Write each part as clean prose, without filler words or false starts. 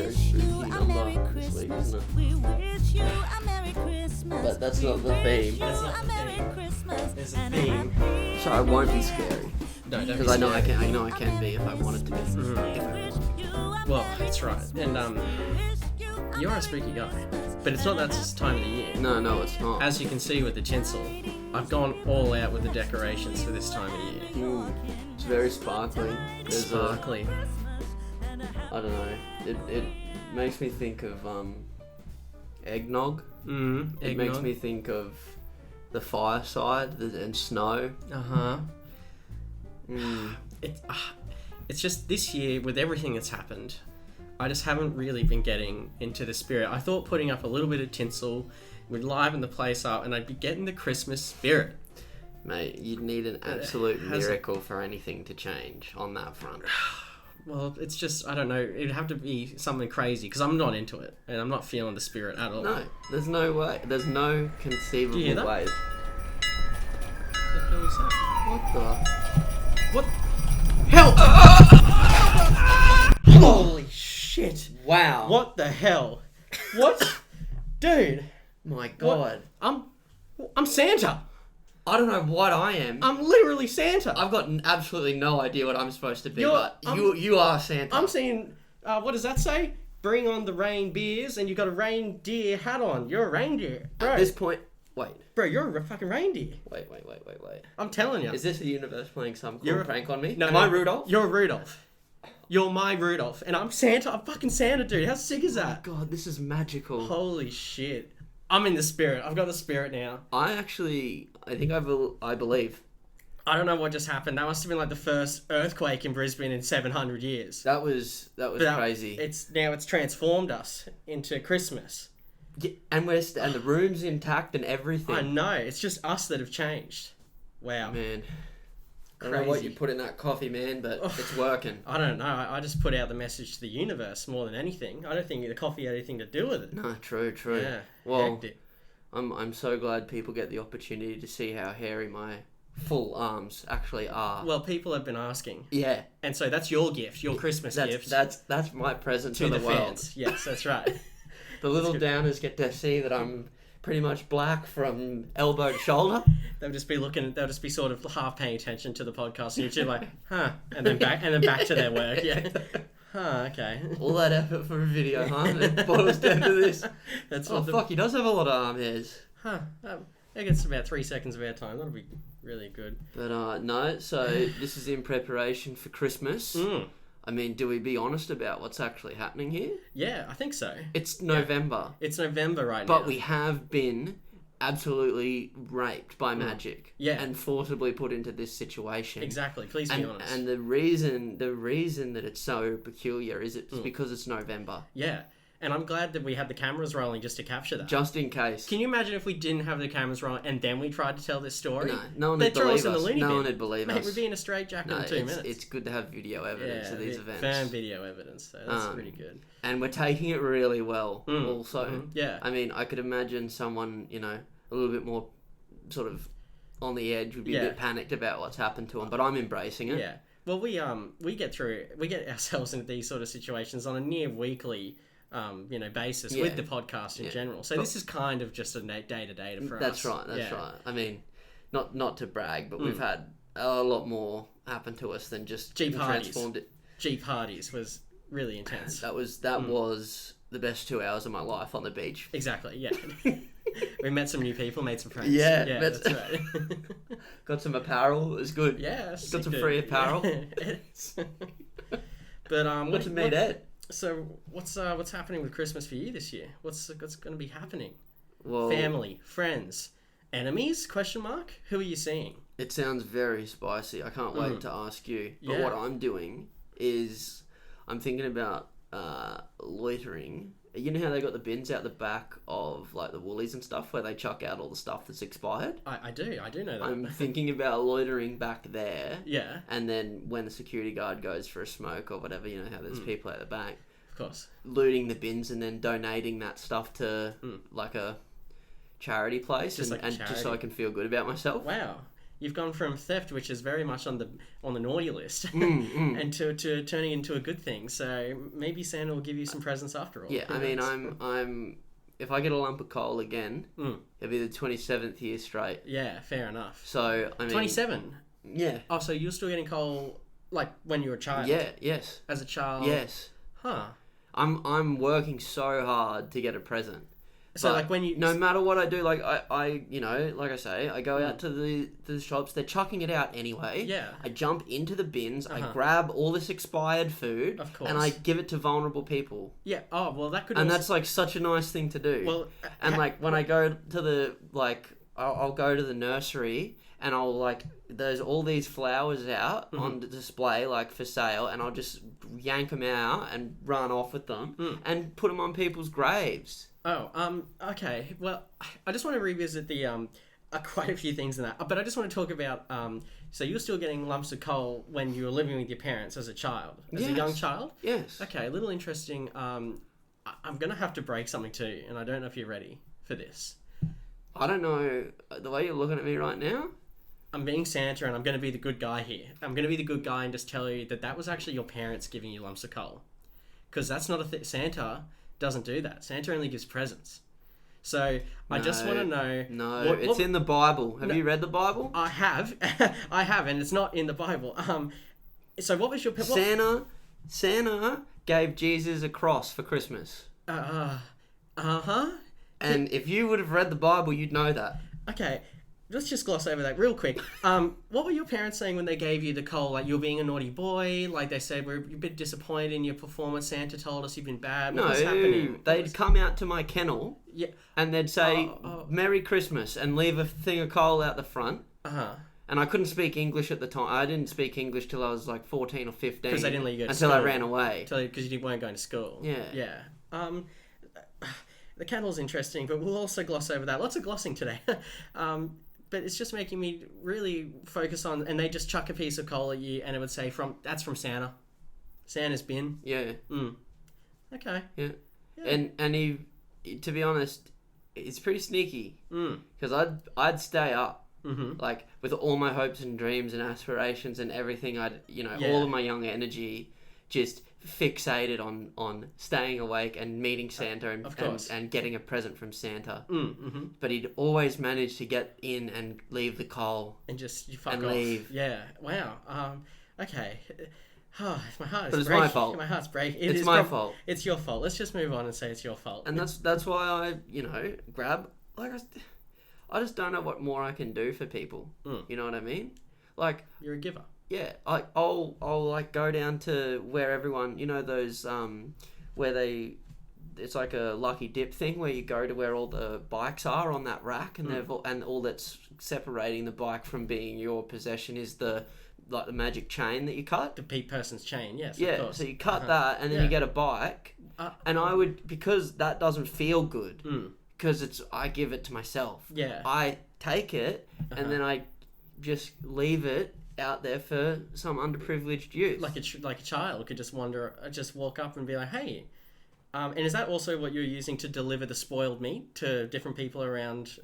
very spooky number this week, isn't it? But that's not the theme. That's not the theme. There's a theme. So I won't be scary. No, don't be Because I know scared. I can be if I wanted to be. If I want. Well, that's right. And you're a spooky guy, but it's not that time of the year. No, it's not. As you can see with the tinsel, I've gone all out with the decorations for this time of year. It's very sparkly. There's Sparkly. I don't know. It makes me think of eggnog. It makes me think of the fireside and snow. It's just this year with everything that's happened, I just haven't really been getting into the spirit. I thought putting up a little bit of tinsel would liven the place up and I'd be getting the Christmas spirit. Mate, you'd need an absolute miracle for anything to change on that front. Well, it's just, I don't know, it'd have to be something crazy because I'm not into it and I'm not feeling the spirit at all. No, there's no way. There's no conceivable Do you hear that? way. What the hell is that? What the? What? Help! Holy shit! Wow. What the hell? What? Dude. My God. I'm Santa. I don't know what I am. I'm literally Santa. I've got absolutely no idea what I'm supposed to be, You're- but you are Santa. I'm seeing, what does that say? Bring on the rain beers, and you got a reindeer hat on. You're a reindeer. Bro, At this point, wait. you're a fucking reindeer. Wait. I'm telling you. Is this the universe playing some cool You're a- prank on me? No, Am I Rudolph? You're Rudolph. You're my Rudolph. And I'm Santa. I'm fucking Santa, dude. How sick is that? God, this is magical. Holy shit. I'm in the spirit. I've got the spirit now. I think I believe. I don't know what just happened. That must have been like the first earthquake in Brisbane in 700 years. That was crazy. It's transformed us into Christmas. Yeah, and and the room's intact and everything. I know. It's just us that have changed. Wow. Man. I don't know what you put in that coffee, man, but it's working. I don't know. I just put out the message to the universe more than anything. I don't think the coffee had anything to do with it. No, true. Yeah. Well, hectic. I'm so glad people get the opportunity to see how hairy my full arms actually are. Well, people have been asking. Yeah. And so that's your gift, your Christmas gift. That's my present to to the world. fans. Yes, that's right. The little downers get to see that I'm pretty much black from elbow to shoulder. They'll just be sort of half paying attention to the podcast and you're just like, huh, and then back to their work. Yeah. Huh, okay. All that effort for a video, huh? And it boils down to this. That's Oh, fuck, he does have a lot of arm hairs. Huh. That gets about 3 seconds of our time. That'll be really good. But, no, so this is in preparation for Christmas. I mean, do we be honest about what's actually happening here? Yeah, I think so. It's November. It's November right now. But we have been absolutely raped by magic. Yeah. And forcibly put into this situation. Exactly. Please be honest. And the reason that it's so peculiar is it's because it's November. Yeah. And I'm glad that we had the cameras rolling just to capture that. Just in case. Can you imagine if we didn't have the cameras rolling and then we tried to tell this story? No one They'd would throw believe us in the us. loony No bin. one would believe Mate, us. we'd be in a straitjacket in 2 minutes. It's good to have video evidence of these events. Firm video evidence, so that's pretty good. And we're taking it really well also. Yeah. I mean, I could imagine someone, a little bit more sort of on the edge would be a bit panicked about what's happened to them, but I'm embracing it. Yeah. Well, we get ourselves into these sort of situations on a near weekly basis with the podcast in general. So this is kind of just a day-to-day for us. That's right. I mean, not to brag, but we've had a lot more happen to us than just transformed it. G parties was really intense. That was the best 2 hours of my life on the beach. Exactly, yeah. We met some new people, made some friends. Yeah, that's right. Got some apparel, it was good. Yeah. Got some free apparel. But got to meet Ed. So what's happening with Christmas for you this year? What's going to be happening? Well, family, friends, enemies? ? Who are you seeing? It sounds very spicy. I can't wait to ask you. But what I'm doing is I'm thinking about loitering. You know how they got the bins out the back of like the Woolies and stuff where they chuck out all the stuff that's expired? I do know that. I'm thinking about loitering back there. Yeah. And then when the security guard goes for a smoke or whatever, you know how there's people at the back. Of course. Looting the bins and then donating that stuff to like a charity place just so I can feel good about myself. Wow. You've gone from theft, which is very much on the naughty list, and to turning into a good thing. So maybe Santa will give you some presents after all. Yeah, I mean, I'm if I get a lump of coal again, it'll be the 27th year straight. Yeah, fair enough. So I mean, 27. Yeah. Oh, so you're still getting coal like when you were a child? Yeah. Yes. As a child. Yes. Huh. I'm working so hard to get a present. So but like when you no matter what I do, like I you know, like I say, I go out to the shops. They're chucking it out anyway. Yeah. I jump into the bins. I grab all this expired food. Of course. And I give it to vulnerable people. Yeah. Oh well, that could. And that's like such a nice thing to do. Well. And like when I go to the I'll go to the nursery and I'll like there's all these flowers out on the display like for sale, and I'll just yank them out and run off with them and put them on people's graves. Oh, okay. Well, I just want to revisit the quite a few things in that, but I just want to talk about so you're still getting lumps of coal when you were living with your parents as a child, as a young child. Yes. Okay, a little interesting. I'm gonna have to break something too, and I don't know if you're ready for this. I don't know the way you're looking at me right now. I'm being Santa, and I'm going to be the good guy here. I'm going to be the good guy and just tell you that was actually your parents giving you lumps of coal, because that's not a thing. Santa doesn't do that. Santa only gives presents. So I just want to know. No, it's in the Bible. Have you read the Bible? I have, I have, and it's not in the Bible. So what was your Santa gave Jesus a cross for Christmas. And if you would have read the Bible, you'd know that. Okay, let's just gloss over that real quick. What were your parents saying when they gave you the coal? Like, you're being a naughty boy? Like, they said, we're a bit disappointed in your performance. Santa told us you've been bad. What was happening? They'd come out to my kennel and they'd say, Merry Christmas, and leave a thing of coal out the front. And I couldn't speak English at the time. I didn't speak English till I was like 14 or 15. Because they didn't let you go to until school. I ran away. Because you weren't going to school. Yeah. Yeah. The kennel's interesting, but we'll also gloss over that. Lots of glossing today. But it's just making me really focus on, and they just chuck a piece of coal at you, and it would say, that's from Santa. Santa's bin. Yeah. Okay. Yeah. And he, to be honest, it's pretty sneaky. Because I'd stay up, like, with all my hopes and dreams and aspirations and everything. All of my young energy just fixated on staying awake and meeting Santa and getting a present from Santa. But he'd always manage to get in and leave the coal and just you fuck and off. leave. Yeah. Wow. Okay. My heart is but it's breaking. my fault. My heart's breaking. It's my fault. It's your fault. Let's just move on and say it's your fault. And that's why I grab I just don't know what more I can do for people. You know what I mean? Like, you're a giver. Yeah, I'll like go down to where everyone, those where it's like a lucky dip thing where you go to where all the bikes are on that rack, and and all that's separating the bike from being your possession is the magic chain that you cut. The person's chain, yes. Yeah, of course. so you cut that, and then you get a bike, and I would, because that doesn't feel good, because I give it to myself. Yeah, I take it, and then I just leave it out there for some underprivileged youth. Like a child could just walk up and be like, hey. And is that also what you're using to deliver the spoiled meat to different people around,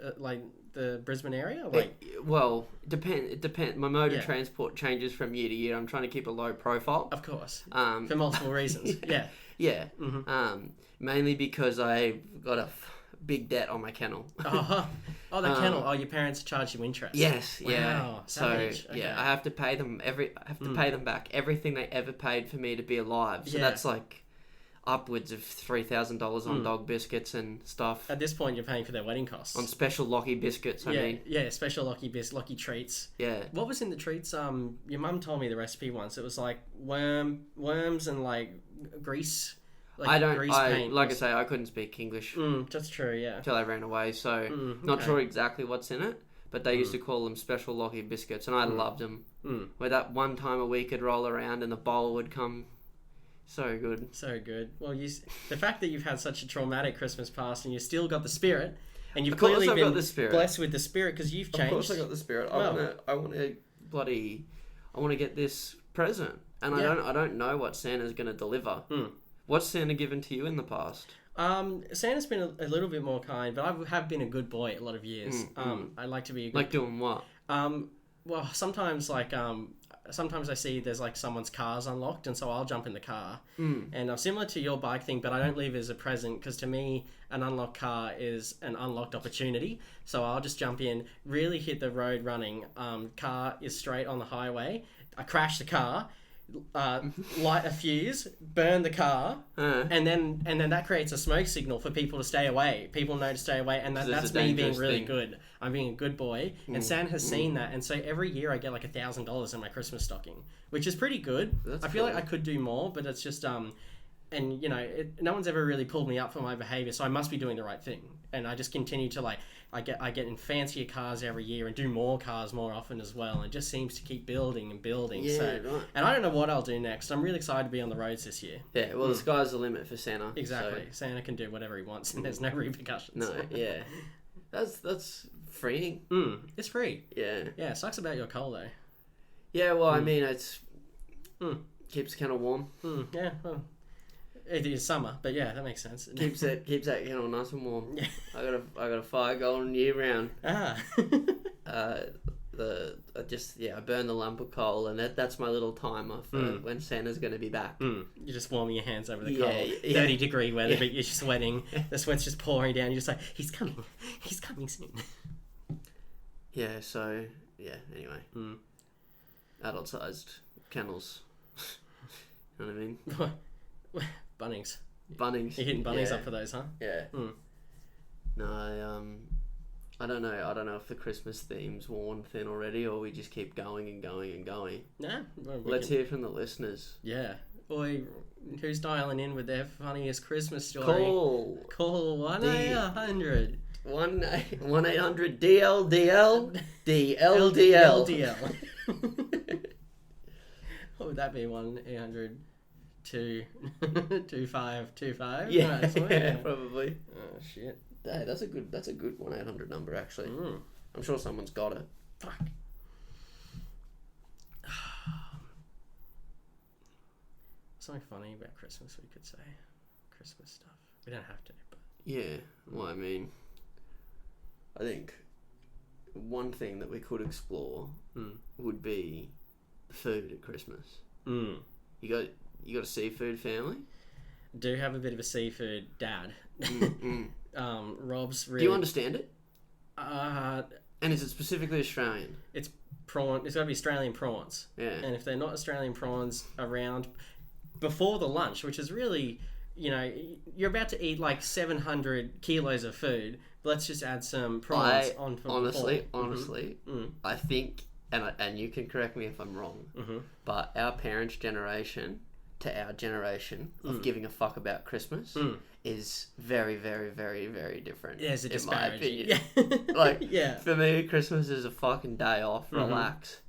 the Brisbane area? It depends. My mode of transport changes from year to year. I'm trying to keep a low profile. Of course. For multiple reasons. Yeah. Yeah. Mainly because I've got a big debt on my kennel. The kennel. Your parents charge you interest. Yes. Wow, yeah. savage. So I have to pay them pay them back everything they ever paid for me to be alive. So that's like upwards of $3,000 on dog biscuits and stuff. At this point, you're paying for their wedding costs. On special Lachie biscuits, I mean. Yeah, special Lachie treats. Yeah. What was in the treats? Your mum told me the recipe once. It was like worms and like grease. I say, I couldn't speak English. That's true, yeah. Until I ran away, so not sure exactly what's in it. But they used to call them special Lachie biscuits, and I loved them. Where that one time a week would roll around and the bowl would come. So good. So good. Well, the fact that you've had such a traumatic Christmas past and you still got the spirit, and you've clearly been blessed with the spirit because you've changed. Of course I got the spirit. I want to get this present. And I don't know what Santa's going to deliver. What's Santa given to you in the past? Santa's been a little bit more kind, but I have been a good boy a lot of years. I like to be a good... Like doing what? Well, sometimes sometimes I see there's like someone's car's unlocked, and so I'll jump in the car. And I'm similar to your bike thing, but I don't leave it as a present because to me, an unlocked car is an unlocked opportunity. So I'll just jump in, really hit the road running. Car is straight on the highway. I crash the car, light a fuse, burn the car, and then that creates a smoke signal for people to stay away. People know to stay away, and that's me being really good. I'm being a good boy, and Santa has seen that, and so every year I get like $1,000 in my Christmas stocking, which is pretty good. I feel like I could do more, but it's just and you know, no one's ever really pulled me up for my behavior, so I must be doing the right thing, and I just continue to like. I get in fancier cars every year and do more cars more often as well. And it just seems to keep building and building. Yeah, right. And I don't know what I'll do next. I'm really excited to be on the roads this year. Yeah, well, the sky's the limit for Santa. Exactly. So. Santa can do whatever he wants and there's no repercussions. No, yeah. That's freeing. It's free. Yeah. Yeah, it sucks about your coal though. Yeah, well, I mean, it's... Keeps kind of warm. Yeah, well... It is summer, but yeah, that makes sense. Keeps that kind of nice and warm. Yeah. I got a fire going year round. Ah. I burn the lump of coal, and that's my little timer for when Santa's going to be back. You're just warming your hands over the coal. 30-degree weather, but you're sweating. The sweat's just pouring down. You're just like, he's coming soon. Yeah. So anyway, adult-sized kennels. You know what I mean? Bunnings. You're hitting Bunnings up for those, huh? Yeah. No, I don't know. I don't know if the Christmas theme's worn thin already, or we just keep going and going and going. Nah. Well, Let's hear from the listeners. Yeah. Oi, who's dialing in with their funniest Christmas story? Call 1-800. 1-800 DLDL DLDL. What would that be? 1-800 2525. Yeah, probably. Oh shit. Hey, that's a good 1-800 number actually. I'm sure someone's got it. Fuck. Something funny about Christmas we could say. Christmas stuff. We don't have to, but yeah. Well, I mean, I think one thing that we could explore would be food at Christmas. You got a seafood family? Do have a bit of a seafood dad. Rob's really... Do you understand it? And is it specifically Australian? It's prawn. It's got to be Australian prawns. Yeah. And if they're not Australian prawns around before the lunch, which is really, you know, you're about to eat like 700 kilos of food. Let's just add some prawns on for honestly, I think, and you can correct me if I'm wrong, but our parents' generation to our generation of giving a fuck about Christmas is very, very, very, very different. There's a in my disparity. opinion. Like, for me, Christmas is a fucking day off, relax.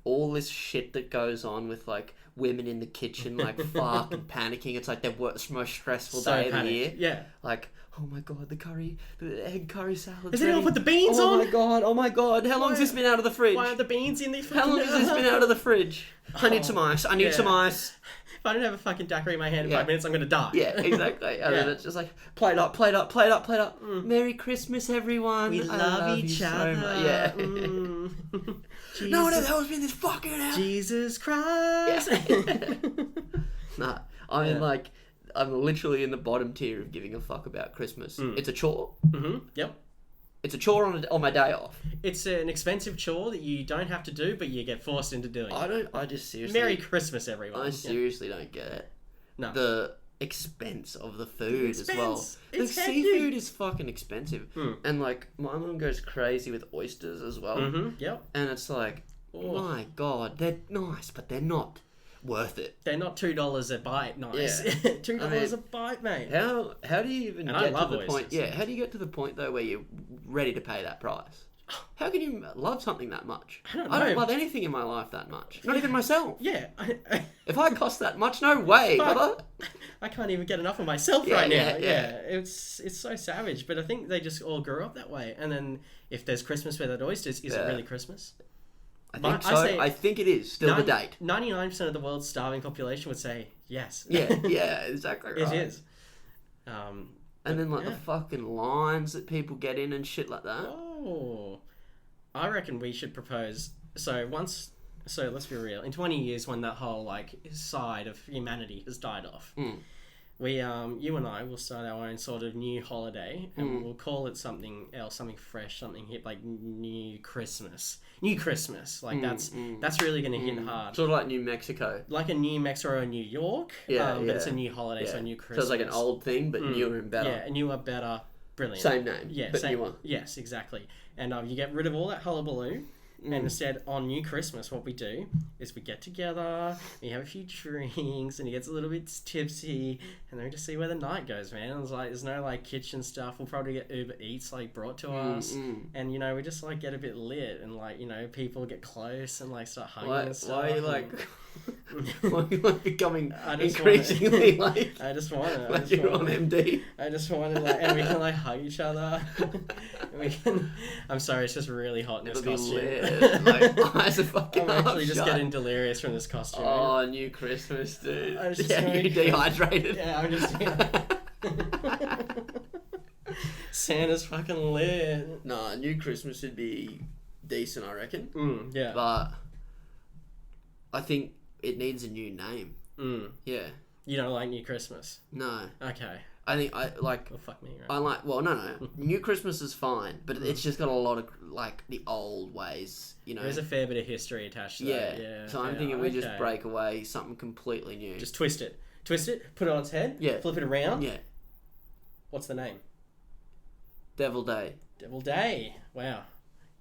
All this shit that goes on with like women in the kitchen, like fucking panicking. It's like their most stressful day of the year. Yeah. Like, oh my god, the egg curry salad. Has anyone put the beans on? Oh my god, how long has this been out of the fridge? Why are the beans in these? How long has this been out of the fridge? I need some ice. Some ice. If I don't have a fucking daiquiri in my hand in 5 minutes, I'm going to die. Yeah, exactly. And then it's just like, plate up. Merry Christmas, everyone. We love each other. So yeah. No one the hell's been this fucking out. Jesus Christ. Yeah. Nah, I mean, like, I'm literally in the bottom tier of giving a fuck about Christmas. It's a chore. Yep. It's a chore on my day off. It's an expensive chore that you don't have to do, but you get forced into doing. I just seriously... Merry Christmas, everyone. I seriously don't get it. No. The expense of the food as well. The It's seafood is fucking expensive. And, like, my mum goes crazy with oysters as well. Yep. And it's like, my God, they're nice, but they're not worth it. They're not $2 a bite nice. Yeah. $2 a bite, mate. How do you even get to the point? Yeah, how do you get to the point though where you're ready to pay that price? How can you love something that much? I don't love anything in my life that much. Not even myself. Yeah. If I cost that much, no way, brother. I can't even get enough of myself right now. Yeah. It's so savage, but I think they just all grew up that way. And then if there's Christmas without oysters, is it really Christmas? I think so. I think it is still the date. 99% of the world's starving population would say yes. Yeah, exactly right. It is. And then the fucking lines that people get in and shit like that. Oh, I reckon we should propose So let's be real. In 20 years, when that whole like side of humanity has died off, we you and I will start our own sort of new holiday, and we'll call it something else, something fresh, something hip, like New Christmas. New Christmas, like that's really going to hit hard. Sort of like New Mexico, like a New Mexico or New York. But it's a new holiday, so New Christmas. So it's like an old thing, but newer and better. Yeah, newer, better, brilliant. Same name, but same, newer. Yes, exactly. And you get rid of all that hullabaloo. And instead, on New Christmas, what we do is we get together, we have a few drinks, and he gets a little bit tipsy, and then we just see where the night goes, man. And it's like, there's no, like, kitchen stuff. We'll probably get Uber Eats, like, brought to us. And, you know, we just, like, get a bit lit, and, like, you know, people get close and, like, start hugging and stuff. Why are you, like... why are you, like, becoming increasingly, like... I just want it. Like you're on MD. I just want to, like... And we can, like, hug each other. We can... I'm sorry, it's just really hot in this costume. My eyes are fucking I'm actually just getting delirious from this costume. Oh, New Christmas, dude. You dehydrated. Yeah, I'm just... Santa's fucking lit. Nah, New Christmas would be decent, I reckon. Yeah. But I think it needs a new name. Yeah. You don't like New Christmas? No. Okay. I think I like... Well, fuck me, right? I like... Well, no. New Christmas is fine, but it's just got a lot of, like, the old ways, you know? There's a fair bit of history attached to that. Yeah. So I'm thinking we just break away something completely new. Just twist it. Twist it, put it on its head, flip it around. Yeah. What's the name? Devil Day. Devil Day. Wow.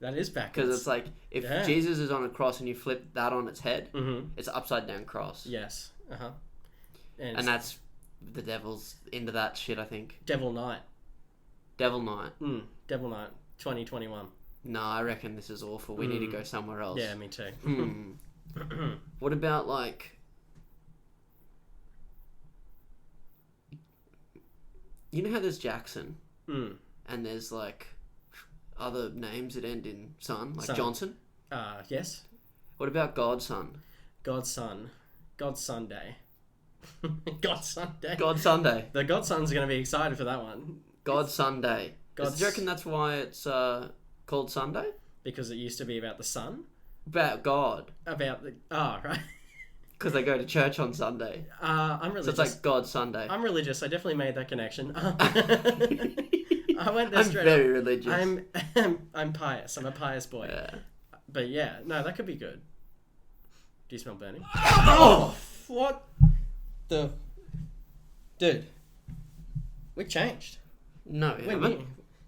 That is backwards. Because it's like, if Jesus is on a cross and you flip that on its head, it's an upside down cross. Yes. Uh-huh. And that's... The devil's into that shit, I think. Devil Night. Devil Night. Devil Night 2021. No, I reckon this is awful. We need to go somewhere else. Yeah, me too. What about, like... You know how there's Jackson? And there's, like, other names that end in son? Like Johnson? Yes. What about Godson? Godson. Godsunday. Godsunday. God Sunday. The Godson's going to be excited for that one. God Sunday. Do you reckon that's why it's called Sunday? Because it used to be about the sun? About God. About the... Oh, right. Because they go to church on Sunday. I'm religious. So it's like God Sunday. I'm religious. I definitely made that connection. I went there straight I'm very religious. I'm pious. I'm a pious boy. Yeah. But yeah, no, that could be good. Do you smell burning? Oh! What? Dude, we changed. No,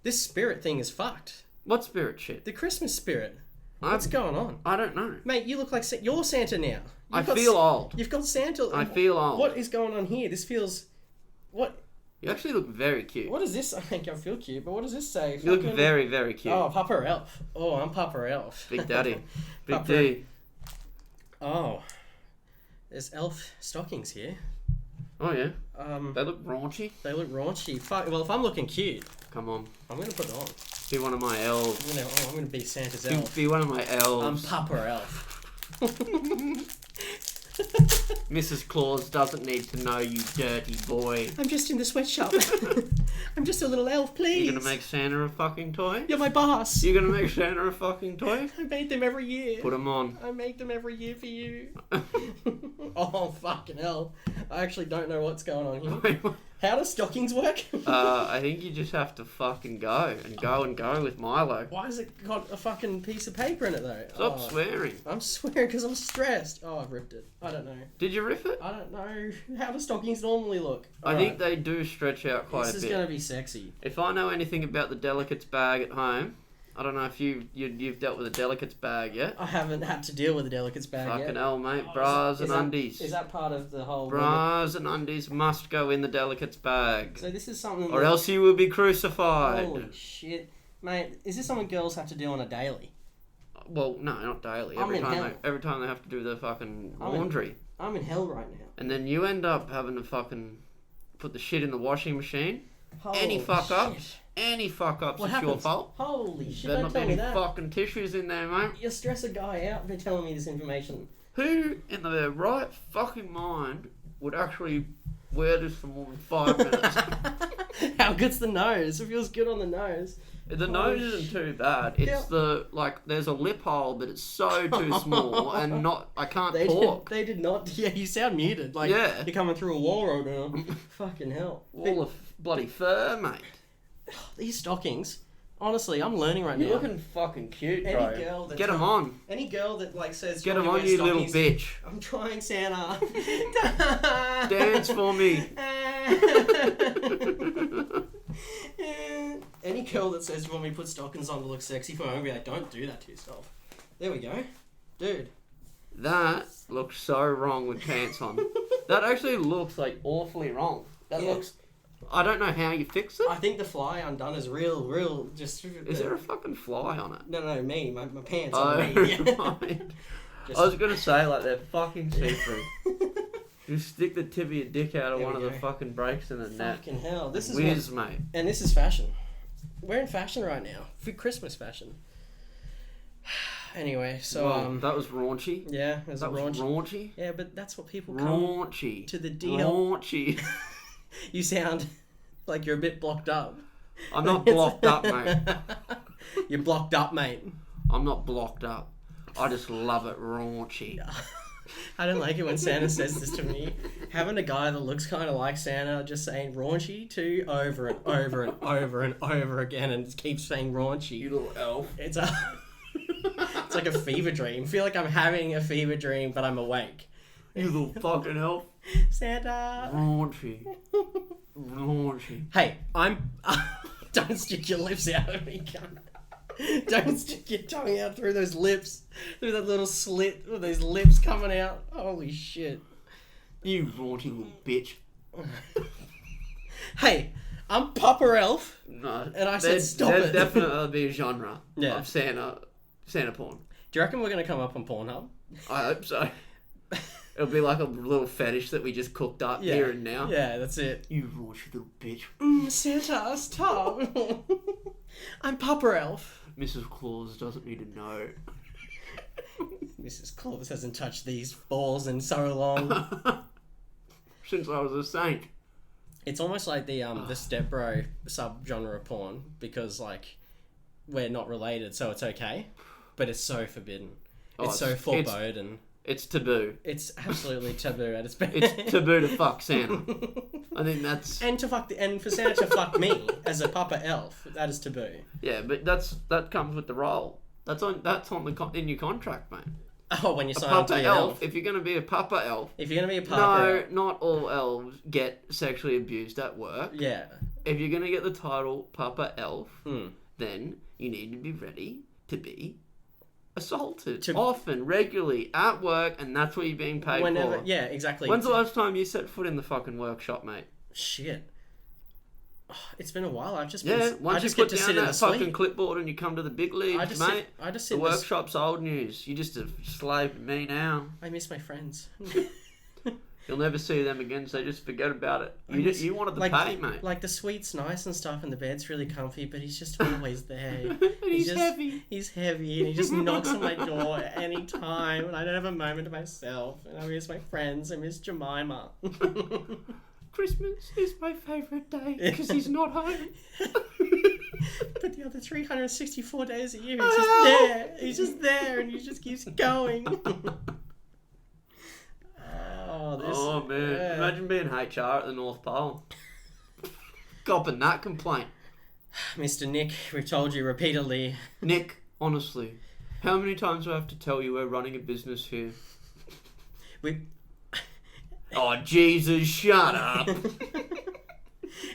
this spirit thing is fucked. What spirit shit? The Christmas spirit. What's going on? I don't know. Mate, you look like you're Santa now. I feel old. You've got Santa. I feel old. What is going on here? This feels... What? You actually look very cute. What is this? I think I feel cute, but what does this say? You look very, very cute. Oh, Papa Elf. Oh, I'm Papa Elf. Big Daddy. Big D. Oh. There's elf stockings here. Oh, yeah? They look raunchy. They look raunchy. Fuck. Well, if I'm looking cute... Come on. I'm going to put it on. Be one of my elves. I'm going to be Santa's elf. Be one of my elves. I'm Papa Elf. Mrs. Claus doesn't need to know, you dirty boy. I'm just in the sweatshop. I'm just a little elf, please. You're gonna make Santa a fucking toy? You're my boss. You're gonna make Santa a fucking toy? I make them every year. Put them on. I make them every year for you. Oh, fucking hell. I actually don't know what's going on here. Wait, how does stockings work? I think you just have to fucking go with Milo. Why has it got a fucking piece of paper in it, though? Stop swearing. I'm swearing because I'm stressed. Oh, I've ripped it. I don't know. Did you rip it? I don't know. How do stockings normally look? I think they do stretch out quite a bit. This is going to be sexy. If I know anything about the delicates bag at home, I don't know if you've dealt with a delicates bag yet. I haven't had to deal with a delicates bag yet. Fucking hell, mate. Bras and undies. Is that part of the whole... Bras and undies must go in the delicates bag. So this is something... Or else you will be crucified. Holy shit. Mate, is this something girls have to do on a daily? Well, no, not daily. Every time they have to do their fucking laundry. I'm in hell right now. And then you end up having to fucking put the shit in the washing machine. Holy any fuck shit. ups, it's your fault. Holy shit! There's Don't not tell me any that. fucking tissues in there, mate. You stress a guy out for telling me this information. Who in their right fucking mind would actually wear this for more than 5 minutes? How good's the nose? It feels good on the nose. The nose isn't too bad. It's there's a lip hole, but it's so too small and I can't talk. They did not. Yeah, you sound muted. Like, you're coming through a wall right now. Fucking hell. Wall of bloody fur, mate. These stockings. Honestly, I'm learning right now. You're looking fucking cute, bro. Any girl that Get them on. Any girl that says, "Get them on, you little bitch." I'm trying, Santa. Dance for me. Any girl that says, "You want me to put stockings on to look sexy for me?" I'm gonna be like, "Don't do that to yourself." There we go, dude. That looks so wrong with pants on. That actually looks like awfully wrong. That looks. I don't know how you fix it. I think the fly undone is real. Just. Is there a fucking fly on it? No, me. My pants. Oh, on me. Right. I was gonna say they're fucking see-through. You stick the tip of your dick out of one of the fucking breaks in the net. Fucking hell, this is whiz, mate. And this is fashion. We're in fashion right now. For Christmas fashion. Anyway, so that was raunchy. Yeah, it was raunchy. Yeah, but that's what people raunchy to the deal. Raunchy. You sound like you're a bit blocked up. I'm not blocked up, mate. You're blocked up, mate. I'm not blocked up. I just love it raunchy. I don't like it when Santa says this to me. Having a guy that looks kind of like Santa just saying raunchy to over and over and over and over again and just keeps saying raunchy. You little elf. It's like a fever dream. I feel like I'm having a fever dream, but I'm awake. You little fucking elf. Santa. Raunchy. Raunchy. Hey, don't stick your lips out at me, cunt. Don't stick your tongue out through those lips. Through that little slit with those lips coming out. Holy shit. You raunchy little bitch. Hey, I'm Papa Elf. No. And I said stop it. There'd definitely be a genre of Santa porn. Do you reckon we're going to come up on Pornhub? I hope so. It'll be like a little fetish that we just cooked up here and now. Yeah, that's it. You raunchy little bitch. Santa, stop. I'm Papa Elf. Mrs. Claus doesn't need to know. Mrs. Claus hasn't touched these balls in so long. Since I was a saint. It's almost like the stepbro subgenre of porn because we're not related, so it's okay, but it's so forbidden. It's so foreboding. It's taboo. It's absolutely taboo at its best. It's taboo to fuck Santa. I think that's and for Santa to fuck me as a Papa Elf. That is taboo. Yeah, but that comes with the role. That's in your contract, mate. Oh, when you sign up to be an elf. If you're going to be a Papa Elf. If you're going to be a Papa Elf. No, not all elves get sexually abused at work. Yeah. If you're going to get the title Papa Elf, then you need to be ready to be assaulted often, regularly, at work, and that's what you're being paid for. Yeah, exactly. When's the last time you set foot in the fucking workshop, mate? Shit. Oh, it's been a while. Once you put down that fucking clipboard and you come to the big leagues, mate. The workshop's old news. You're just a slave to me now. I miss my friends. You'll never see them again, so just forget about it. You wanted the pay, mate. Like, the suite's nice and stuff, and the bed's really comfy, but he's just always there. And he's heavy. He's heavy, and he just knocks on my door at any time, and I don't have a moment to myself. And I miss my friends. I miss Jemima. Christmas is my favourite day, because he's not home. But the other 364 days a year, he's just there. He's just there, and he just keeps going. Oh man, imagine being HR at the North Pole. Copping that complaint. Mr. Nick, we've told you repeatedly. Nick, honestly, how many times do I have to tell you we're running a business here? Oh, Jesus, shut up.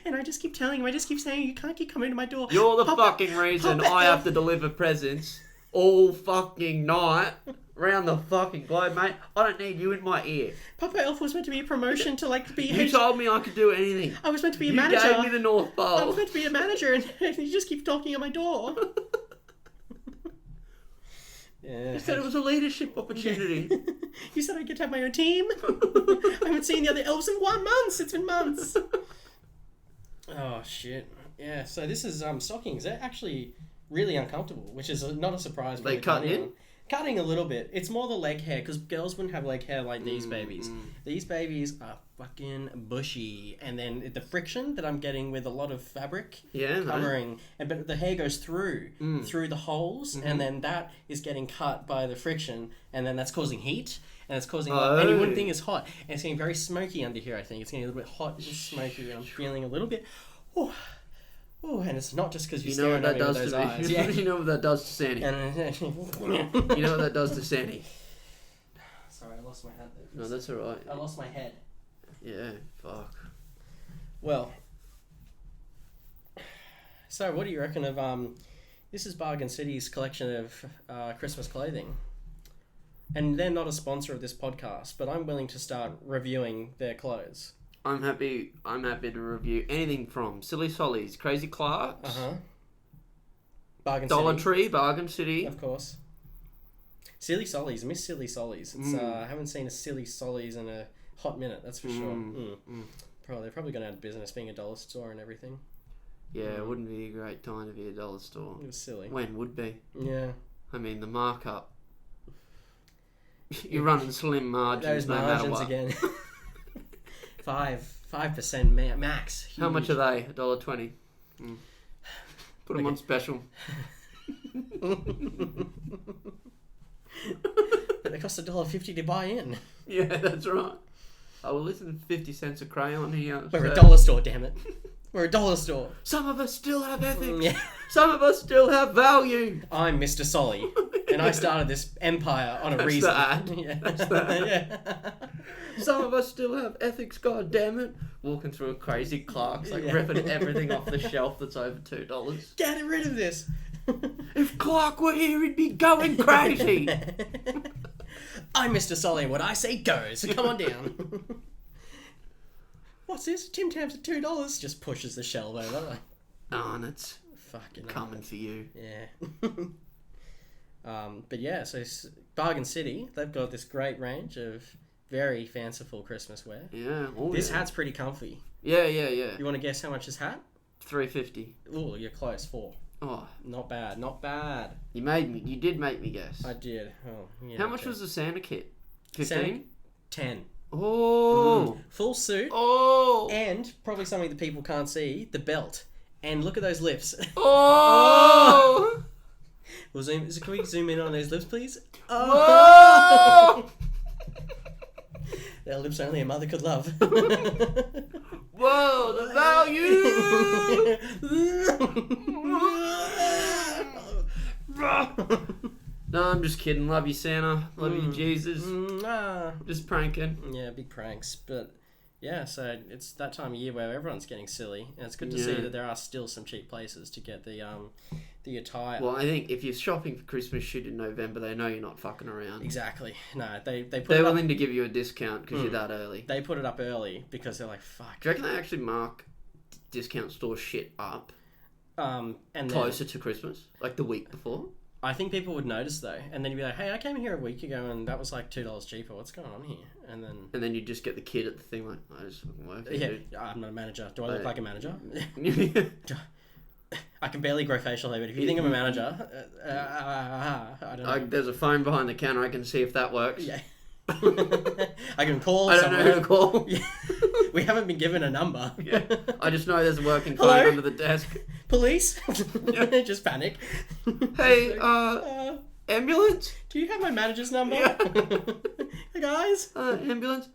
And I just keep telling him, I just keep saying, you can't keep coming to my door. You're the fucking reason I have to deliver presents all fucking night. Around the fucking globe, mate. I don't need you in my ear. Papa Elf was meant to be a promotion to be... You told me I could do anything. I was meant to be a manager. You gave me the North Pole. I was meant to be a manager and you just keep knocking on my door. You said it was a leadership opportunity. You said I get to have my own team. I haven't seen the other elves in 1 month. It's been months. Oh, shit. Yeah, so this is stockings. They're actually really uncomfortable, which is not a surprise. They cut in? Cutting a little bit. It's more the leg hair, because girls wouldn't have leg hair like these babies. These babies are fucking bushy. And then the friction that I'm getting with a lot of fabric covering, but the hair goes through the holes, and then that is getting cut by the friction, and then that's causing heat. And it's causing, and you wouldn't think it's hot. And it's getting very smoky under here, I think. It's getting a little bit hot and smoky, and I'm feeling a little bit, oh, and it's not just because you're staring at me with those eyes. Yeah. You know what that does to Sandy. You know what that does to Sandy. Sorry, I lost my head there. No, that's alright. I lost my head. Yeah, fuck. Well, so what do you reckon of, this is Bargain City's collection of Christmas clothing. And they're not a sponsor of this podcast, but I'm willing to start reviewing their clothes. I'm happy to review anything from Silly Sollies, Crazy Clarks, Bargain Dollar City. Tree, Bargain City. Of course. Silly Sollies, miss Silly Sollies. It's I haven't seen a Silly Sollies in a hot minute, that's for sure. They're probably going out of business, being a dollar store and everything. Yeah, it wouldn't be a great time to be a dollar store. It was silly. When would be? Yeah. I mean, the markup. You're running slim margins. Those no margins matter what. again. 5% max. Huge. How much are they? $1.20. Put them on special. But they cost $1.50 to buy in. Yeah, that's right. Oh, well, listen, 50 cents a crayon here. We're a dollar store, damn it. We're a dollar store. Some of us still have ethics. Yeah. Some of us still have value. I'm Mr. Solly, and I started this empire on a reason. That's the ad. Yeah. That's the ad. Yeah. Some of us still have ethics, god damn it. Walking through a Crazy Clark's, ripping everything off the shelf that's over $2. Get rid of this. If Clark were here, he'd be going crazy. I'm Mr. Solly, what I say goes. Come on down. What's this? Tim Tams at $2. Just pushes the shelf over. Oh, and it's fucking coming for you. Yeah. But yeah, so Bargain City, they've got this great range of very fanciful Christmas wear. Yeah. This hat's pretty comfy. Yeah. You want to guess how much this hat? $3.50. Oh, you're close. 4. Oh, not bad. You did make me guess. I did. Oh, yeah. How much was the Santa kit? 15? 10. Oh. Full suit. Oh. And probably something that people can't see, the belt. And look at those lips. Oh. Can we zoom in on those lips, please? Oh. Their lips only a mother could love. Whoa, the value! No, I'm just kidding. Love you, Santa. Love you, Jesus. Just pranking. Yeah, big pranks. But yeah, so it's that time of year where everyone's getting silly, and it's good to see that there are still some cheap places to get the attire. Well, I think if you're shopping for Christmas shit in November, they know you're not fucking around. Exactly. No, they're willing to give you a discount because you're that early. They put it up early because they're like, fuck. Do you reckon they actually mark discount store shit up and closer to Christmas, like the week before? I think people would notice though, and then you'd be like, "Hey, I came here a week ago and that was like $2 cheaper. What's going on here?" And then you just get the kid at the thing like, "I just fucking work here, dude." I'm not a manager. Do I look like a manager? I can barely grow facial hair, but if you think I'm a manager, I don't know. There's a phone behind the counter. I can see if that works. Yeah. I can call. I don't know who to call. Yeah. We haven't been given a number. Yeah. I just know there's a working phone under the desk. Police? Just panic. Hey, ambulance? Do you have my manager's number? Yeah. Hey guys? Ambulance?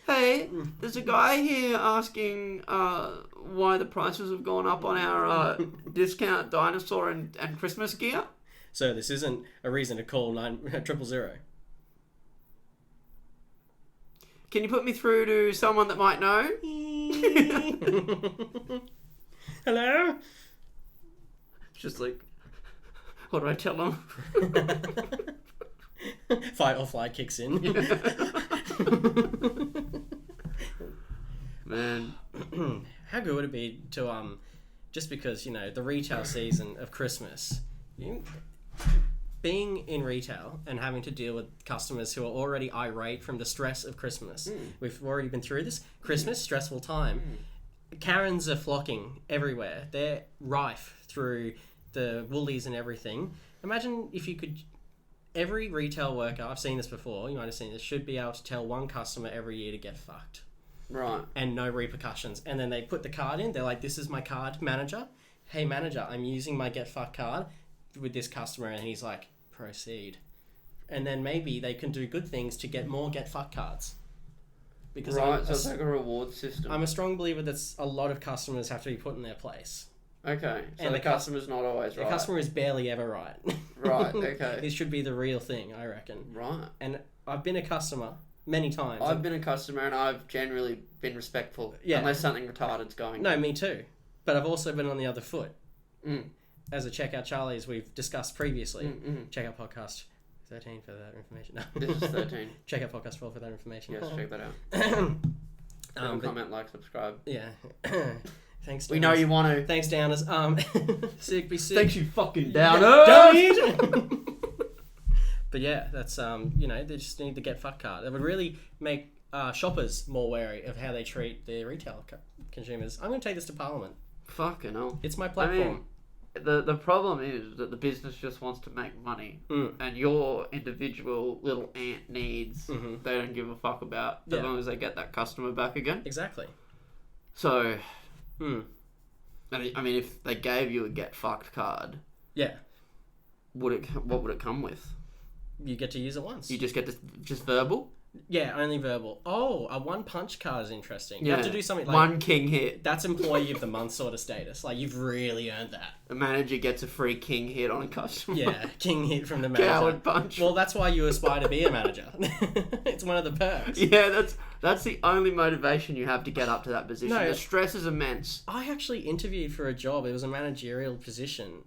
Hey, there's a guy here asking why the prices have gone up on our discount dinosaur and Christmas gear. So this isn't a reason to call 900. Can you put me through to someone that might know? Hello? It's just like, what do I tell them? Fight or flight kicks in. Man. How good would it be to, just because, the retail season of Christmas, being in retail and having to deal with customers who are already irate from the stress of Christmas. We've already been through this. Christmas, stressful time. Karens are flocking everywhere. They're rife through the Woolies and everything. Imagine if you could every retail worker, I've seen this before, you might have seen this, should be able to tell one customer every year to get fucked. Right. And no repercussions. And then they put the card in. They're like, this is my card, manager. Hey, manager, I'm using my get fucked card with this customer. And he's like, proceed. And then maybe they can do good things to get more get fucked cards. Because so it's like a reward system. I'm a strong believer that a lot of customers have to be put in their place. Okay. So and the customer's not always right. The customer is barely ever right. Right, okay. This should be the real thing, I reckon. Right. And I've been a customer many times. I've been a customer and I've generally been respectful. Yeah. Unless something retarded's going. No, me too. But I've also been on the other foot. Mm. As a Checkout Charlie, as we've discussed previously. Mm-hmm. Check out podcast 13 for that information. No. This is 13. Check out podcast 12 for that information. Yes, check that out. Comment, like, subscribe. Yeah. Thanks, Downers. We know you want to. Thanks, Downers. Sick, be sick. Thanks, you fucking Downers! But yeah, that's, they just need the get fucked card. It would really make shoppers more wary of how they treat their retail consumers. I'm going to take this to Parliament. Fucking hell. It's my platform. I mean, the problem is that the business just wants to make money. And your individual little ant needs, they don't give a fuck about as long as they get that customer back again. Exactly. So, I mean, if they gave you a get fucked card, what would it come with? You get to use it once. You just get just verbal? Yeah, only verbal. Oh, a one punch card is interesting. You have to do something like... One king hit. That's employee of the month sort of status. Like, you've really earned that. The manager gets a free king hit on a customer. Yeah, king hit from the manager. Coward punch. Well, that's why you aspire to be a manager. It's one of the perks. Yeah, that's the only motivation you have to get up to that position. No, the stress is immense. I actually interviewed for a job. It was a managerial position.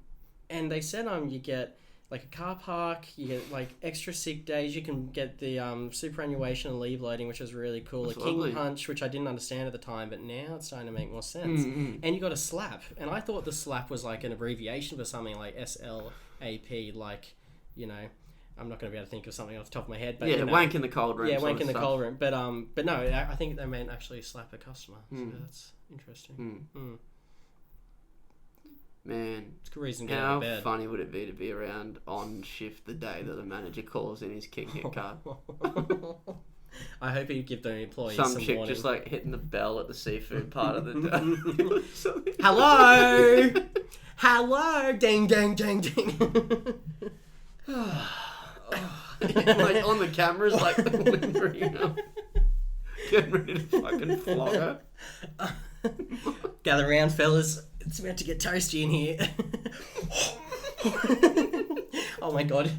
And they said you get... like a car park, you get like extra sick days, you can get the superannuation and leave loading, which is really cool. That's a king lovely. punch, which I didn't understand at the time, but now it's starting to make more sense. And you got a slap, and I thought the slap was like an abbreviation for something like SLAP, like, I'm not going to be able to think of something off the top of my head, but wank in the cold room. Yeah, wank in the cold room, but no, I think they meant actually slap a customer. So that's interesting. Man, it's a good reason to get out of bed. How funny would it be to be around on shift the day that the manager calls in his king hit card? I hope he'd give the employees some chick warning. just like hitting the bell at the seafood part of the day. Hello, hello, ding, ding, ding, ding. Like on the cameras, like whimpering up, getting ready to fucking flog her. Gather round, fellas. It's about to get toasty in here. Oh my god.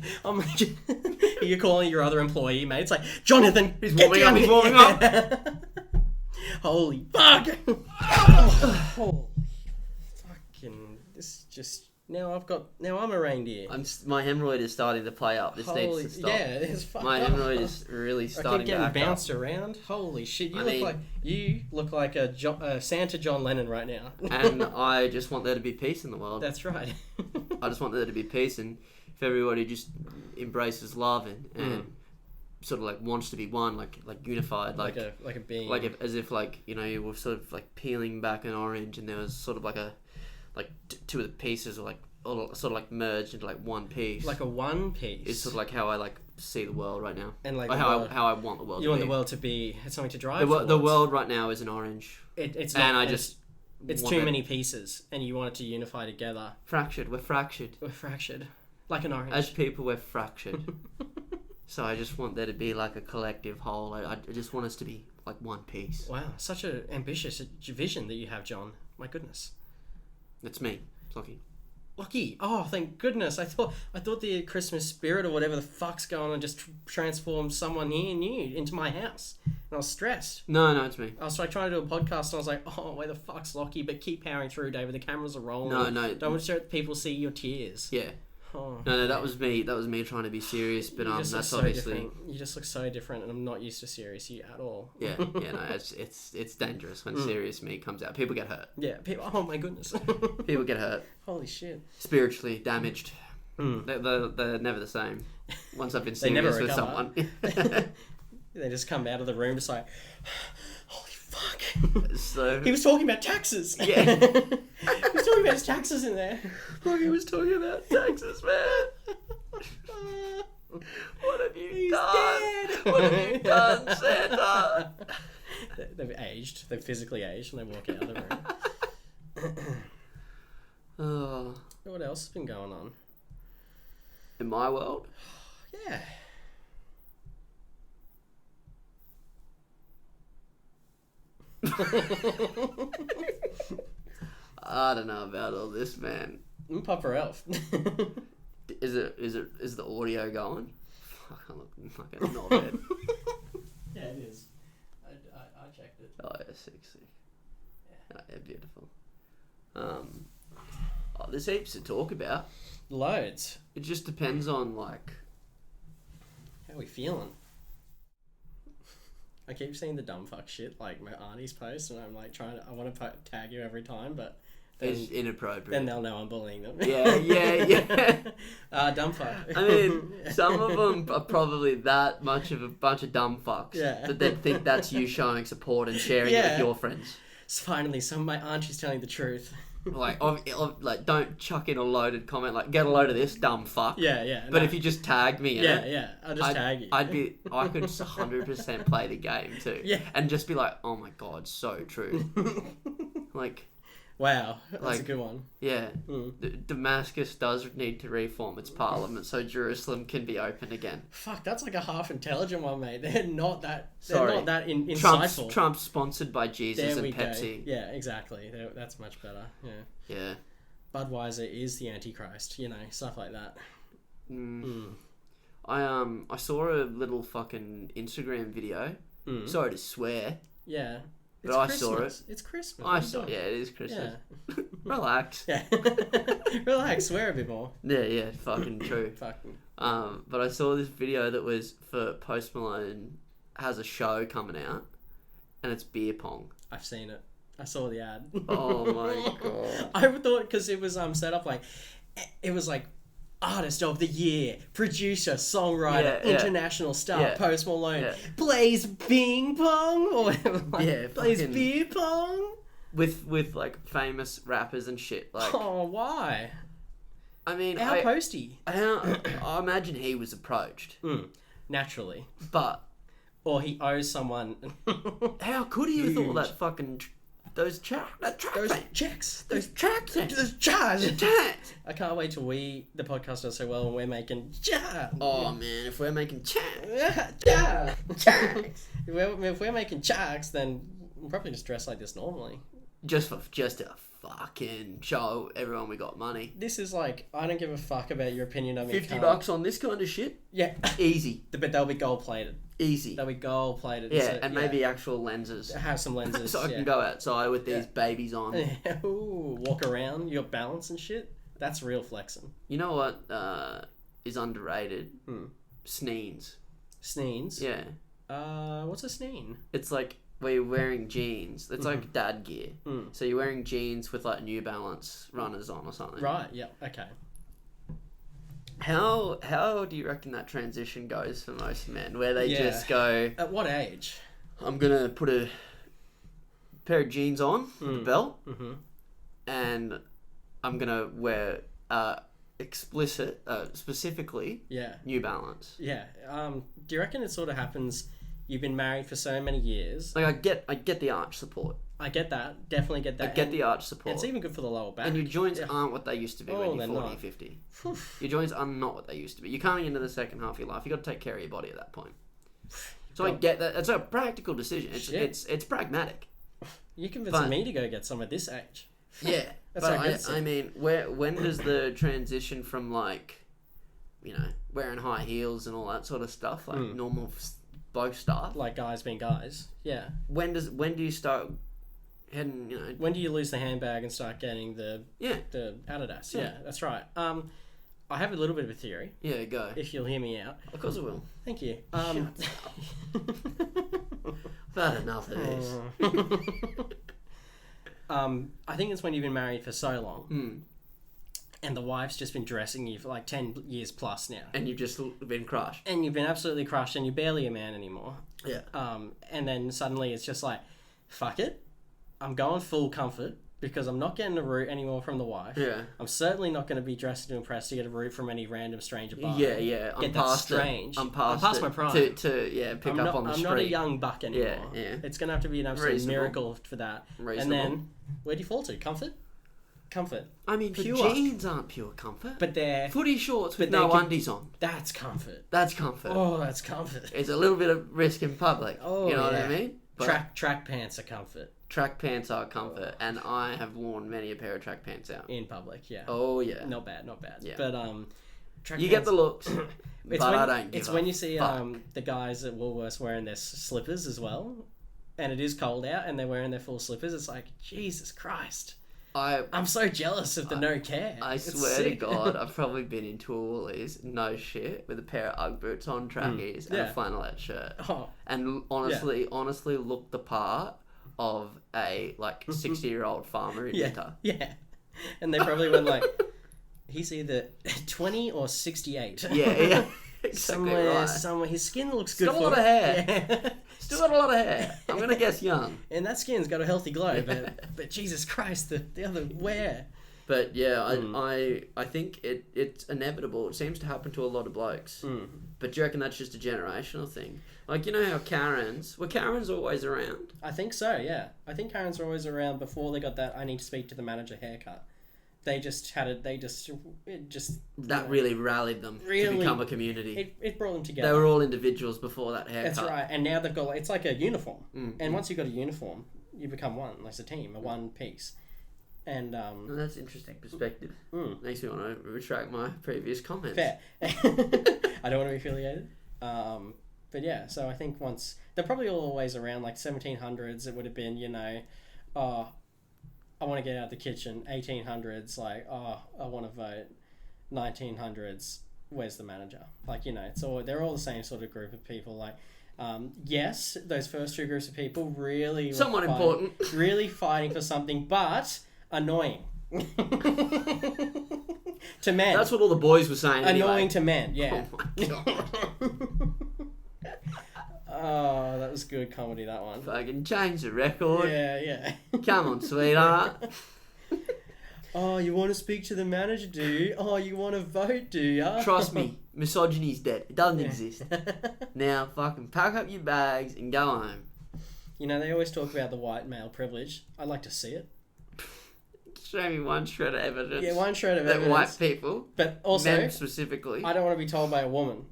You're calling your other employee, mate. It's like, Jonathan, he's warming up, he's warming up. Holy fuck. Holy fucking, this just... Now I'm a reindeer. My hemorrhoid is starting to play up. This needs to stop. Yeah, it's fucked My up. hemorrhoid is really starting to act up. I keep getting bounced around. Holy shit! You look like a Santa John Lennon right now. And I just want there to be peace in the world. That's right. I just want there to be peace, and if everybody just embraces love and sort of like wants to be one, like unified, like a being, as if you were sort of like peeling back an orange, and there was sort of two of the pieces are all sort of like merged into like one piece. Like a one piece. It's sort of like how I see the world right now. And like how I want the world to be. You want the world to be something to drive the world right now is an orange. It's not, and it's too many pieces, and you want it to unify together. Fractured. We're fractured. Like an orange. As people, we're fractured. So I just want there to be like a collective whole. I just want us to be like one piece. Wow, such an ambitious vision that you have, John. My goodness. That's me, Lachie. Lachie. Oh, thank goodness. I thought the Christmas spirit or whatever the fuck's going on just transformed someone near you into my house. And I was stressed. No, it's me. I was trying to do a podcast and I was like, oh, where the fuck's Lachie? But keep powering through, David. The cameras are rolling. No. Don't want to let people see your tears. Yeah. Oh. No, that was me. That was me trying to be serious, but that's obviously different. You just look so different, and I'm not used to serious you at all. Yeah, no, it's dangerous when serious me comes out. People get hurt. Yeah, people. Oh my goodness. People get hurt. Holy shit. Spiritually damaged. They're never the same. Once I've been serious with someone, they just come out of the room just like, holy fuck. So he was talking about taxes. Yeah. He was talking about his taxes in there. He was talking about taxes, man. What have you He's done? dead. What have you done, Santa? They've aged. They've physically aged, and they walk out of the room. Oh. What else has been going on? In my world? Yeah. I don't know about all this, man. Papa Elf. Is the audio going? Fuck, I look fucking knobhead. Yeah, it is. I checked it. Oh yeah, sick. Yeah, beautiful. Oh, there's heaps to talk about. Loads. It just depends on like How are we feeling? I keep seeing the dumb fuck shit like my auntie's post, and I'm like I want to tag you every time, but it's inappropriate. Then they'll know I'm bullying them. Yeah. Dumb fuck. I mean, some of them are probably that much of a bunch of dumb fucks that they think that's you showing support and sharing it with your friends. It's finally some of my auntie's telling the truth. Like don't chuck in a loaded comment like, get a load of this, dumb fuck. Yeah. But if you just tag me in it, I'll just tag you. I could 100% play the game too. Yeah. And just be like, oh my god, so true. Like, wow, that's a good one. Yeah. Damascus does need to reform its parliament so Jerusalem can be open again. Fuck, that's like a half intelligent one, mate. They're not that insightful. Trump's sponsored by Jesus and Pepsi. Go. Yeah, exactly. That's much better. Yeah. Budweiser is the Antichrist, stuff like that. I saw a little fucking Instagram video. Sorry to swear. Yeah. But I saw it. It's Christmas. Yeah, it is Christmas. Yeah. Relax. Yeah. Relax, swear a bit more. Yeah, fucking true. Fucking. But I saw this video that was for Post Malone has a show coming out, and it's beer pong. I've seen it. I saw the ad. Oh my god. I thought because it was set up like, it was like, Artist of the Year, Producer, Songwriter, International Star, Post Malone, plays Bing Pong, or whatever, plays beer pong with like famous rappers and shit. Like, oh, why? I mean, how posty? I imagine he was approached naturally, but or he owes someone. How could he have thought that fucking? Those checks. I can't wait till the podcast does so well and we're making checks. Oh man, if we're making checks. If we're making checks, then we'll probably just dress like this normally. Just to fucking show everyone we got money. This is like, I don't give a fuck about your opinion of me. $50 on this kind of shit? Yeah. Easy. But they'll be gold plated. Easy. They'll be gold plated. Yeah, and maybe actual lenses. Have some lenses. So I can go outside with these babies on. Ooh, walk around, you got balance and shit. That's real flexing. You know what is underrated? Sneens. Sneens? Yeah. What's a sneen? It's like where you're wearing jeans. It's like dad gear. So you're wearing jeans with like New Balance runners on or something. Right, yeah, okay. How do you reckon that transition goes for most men? Where they just go... At what age? I'm going to put a pair of jeans on with a belt. And I'm going to wear specifically New Balance. Yeah. Do you reckon it sort of happens... You've been married for so many years. Like I get the arch support. I get that. Definitely get that. I get the arch support. It's even good for the lower back. And your joints aren't what they used to be when you're 40, 50. Your joints are not what they used to be. You're coming into the second half of your life. You've got to take care of your body at that point. So I get that. It's a practical decision. It's pragmatic. You convinced me to go get some at this age. Yeah. But I mean, when does the transition from like, wearing high heels and all that sort of stuff, like normal bloke stuff, like guys being guys, when do you start heading, when do you lose the handbag and start getting the Adidas? Yeah, that's right. I have a little bit of a theory. Yeah, go. If you'll hear me out. Of course I will. Thank you. I've had enough of this. I think it's when you've been married for so long and the wife's just been dressing you for like 10 years plus now. And you've just been crushed. And you've been absolutely crushed and you're barely a man anymore. Yeah. And then suddenly it's just like, fuck it. I'm going full comfort. because I'm not getting a root anymore from the wife. Yeah. I'm certainly not going to be dressed to impress to get a root from any random stranger bar. Yeah. I'm past my prime. To pick up on the street. I'm not a young buck anymore. Yeah. It's going to have to be an absolute miracle for that. Reasonable. And then, where do you fall to? Comfort. I mean, Pure. the jeans aren't pure comfort. But they're... Footy shorts with no undies on. That's comfort. That's comfort. Oh, that's comfort. It's a little bit of risk in public. Oh, you know what I mean? But track pants are comfort. Track pants are comfort, and I have worn many a pair of track pants out. In public, yeah. Oh, yeah. Not bad. Yeah. But, track you pants, get the looks, but I don't give It's a when you see fuck. the guys at Woolworths wearing their slippers as well, and it is cold out, and they're wearing their full slippers. It's like, Jesus Christ. I'm so jealous of the no care. I swear to God, I've probably been into a Woolies, no shit, with a pair of Ugg boots on, trackies, and a flannelette shirt. Oh. And honestly looked the part of a 60-year-old farmer in winter. Yeah. And they probably went like, he's either 20 or 68. Yeah. Exactly somewhere. His skin looks good. Got a lot of hair. Yeah. Still got a lot of hair. I'm gonna guess young. And that skin's got a healthy glow, but Jesus Christ, the other wear. But yeah, I think it's inevitable. It seems to happen to a lot of blokes. But do you reckon that's just a generational thing? Like, you know how Karens always around? I think so. Yeah, I think Karens were always around before they got that I need to speak to the manager haircut. They just had it. That really rallied them to become a community. It brought them together. They were all individuals before that haircut. That's right. And now they've got it's like a uniform. And once you've got a uniform, you become one. Like a team, a one piece. And well, that's interesting perspective. Makes me want to retract my previous comments. Fair. I don't want to be affiliated. But yeah, so I think once they're probably always around 1700s. It would have been I want to get out of the kitchen. 1800s, I want to vote. 1900s, where's the manager? They're all the same sort of group of people. Yes, those first two groups of people really somewhat important, really fighting for something, but annoying to men. That's what all the boys were saying. Annoying to men, yeah. Oh my God. Oh, that was good comedy, that one. Fucking change the record. Yeah. Come on, sweetheart. Oh, you want to speak to the manager, do you? Oh, you want to vote, do you? Trust me, misogyny's dead. It doesn't exist. Now, fucking pack up your bags and go home. You know, they always talk about the white male privilege. I'd like to see it. Show me one shred of evidence. Yeah, one shred of evidence. That white people, but also men specifically, I don't want to be told by a woman.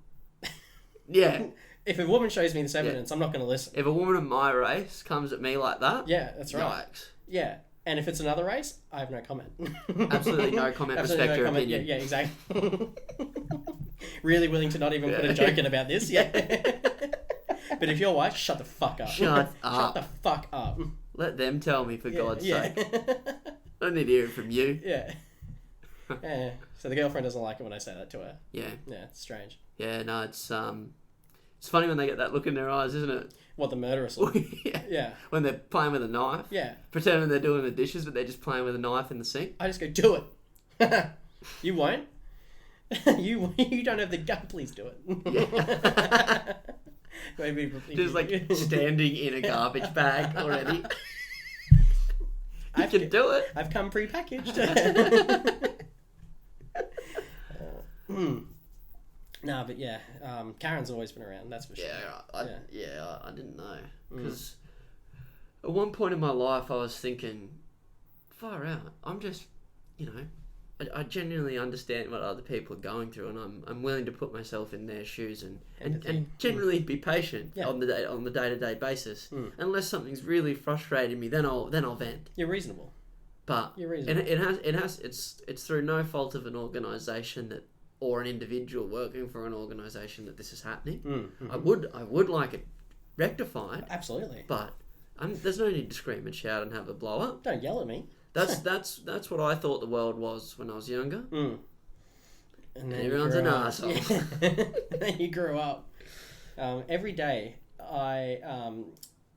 Yeah. If a woman shows me this evidence, I'm not going to listen. If a woman of my race comes at me like that, yeah, that's right. Yikes. Yeah, and if it's another race, I have no comment. Absolutely no comment. Respect your opinion. Yeah, exactly. Really willing to not even put a joke in about this. Yeah. But if you're white, shut the fuck up. Shut Shut the fuck up. Let them tell me, for God's sake. I don't need to hear it from you. Yeah. Yeah. So the girlfriend doesn't like it when I say that to her. Yeah. Yeah, it's strange. Yeah, no, it's funny when they get that look in their eyes, isn't it? What, the murderous look? Yeah. When they're playing with a knife. Yeah. Pretending they're doing the dishes, but they're just playing with a knife in the sink. I just go, do it. You won't. You don't have the gun. Please do it. Yeah. Maybe just standing in a garbage bag already. You can do it. I've come pre-packaged. No, but yeah, Karen's always been around, that's for sure. I didn't know. Because at one point in my life I was thinking, far out, I'm just, I genuinely understand what other people are going through, and I'm willing to put myself in their shoes and generally be patient on the day-to-day basis. Unless something's really frustrating me, then I'll vent. You're reasonable. But you're reasonable. It's through no fault of an organisation or an individual working for an organisation that this is happening. I would like it rectified. Absolutely. But there's no need to scream and shout and have a blow up. Don't yell at me. That's what I thought the world was when I was younger. And then everyone's an arsehole. Yeah. Then you grew up. Every day I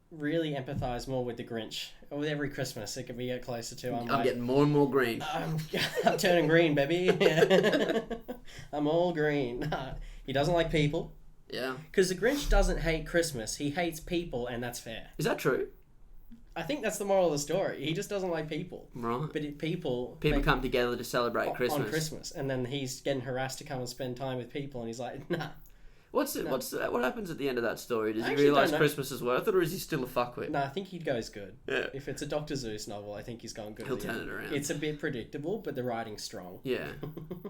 really empathise more with the Grinch. With every Christmas that we get closer to, I'm getting more and more green. I'm turning green, baby. I'm all green. He doesn't like people. Yeah. Because the Grinch doesn't hate Christmas. He hates people, and that's fair. Is that true? I think that's the moral of the story. He just doesn't like people. Right. But people come together to celebrate Christmas. On Christmas. And then he's getting harassed to come and spend time with people. And he's like, nah. What happens at the end of that story? Does he realise Christmas is worth it, or is he still a fuckwit? No, I think he goes good. Yeah. If it's a Dr. Zeus novel, I think he's going good. He'll turn it around. It's a bit predictable, but the writing's strong. Yeah.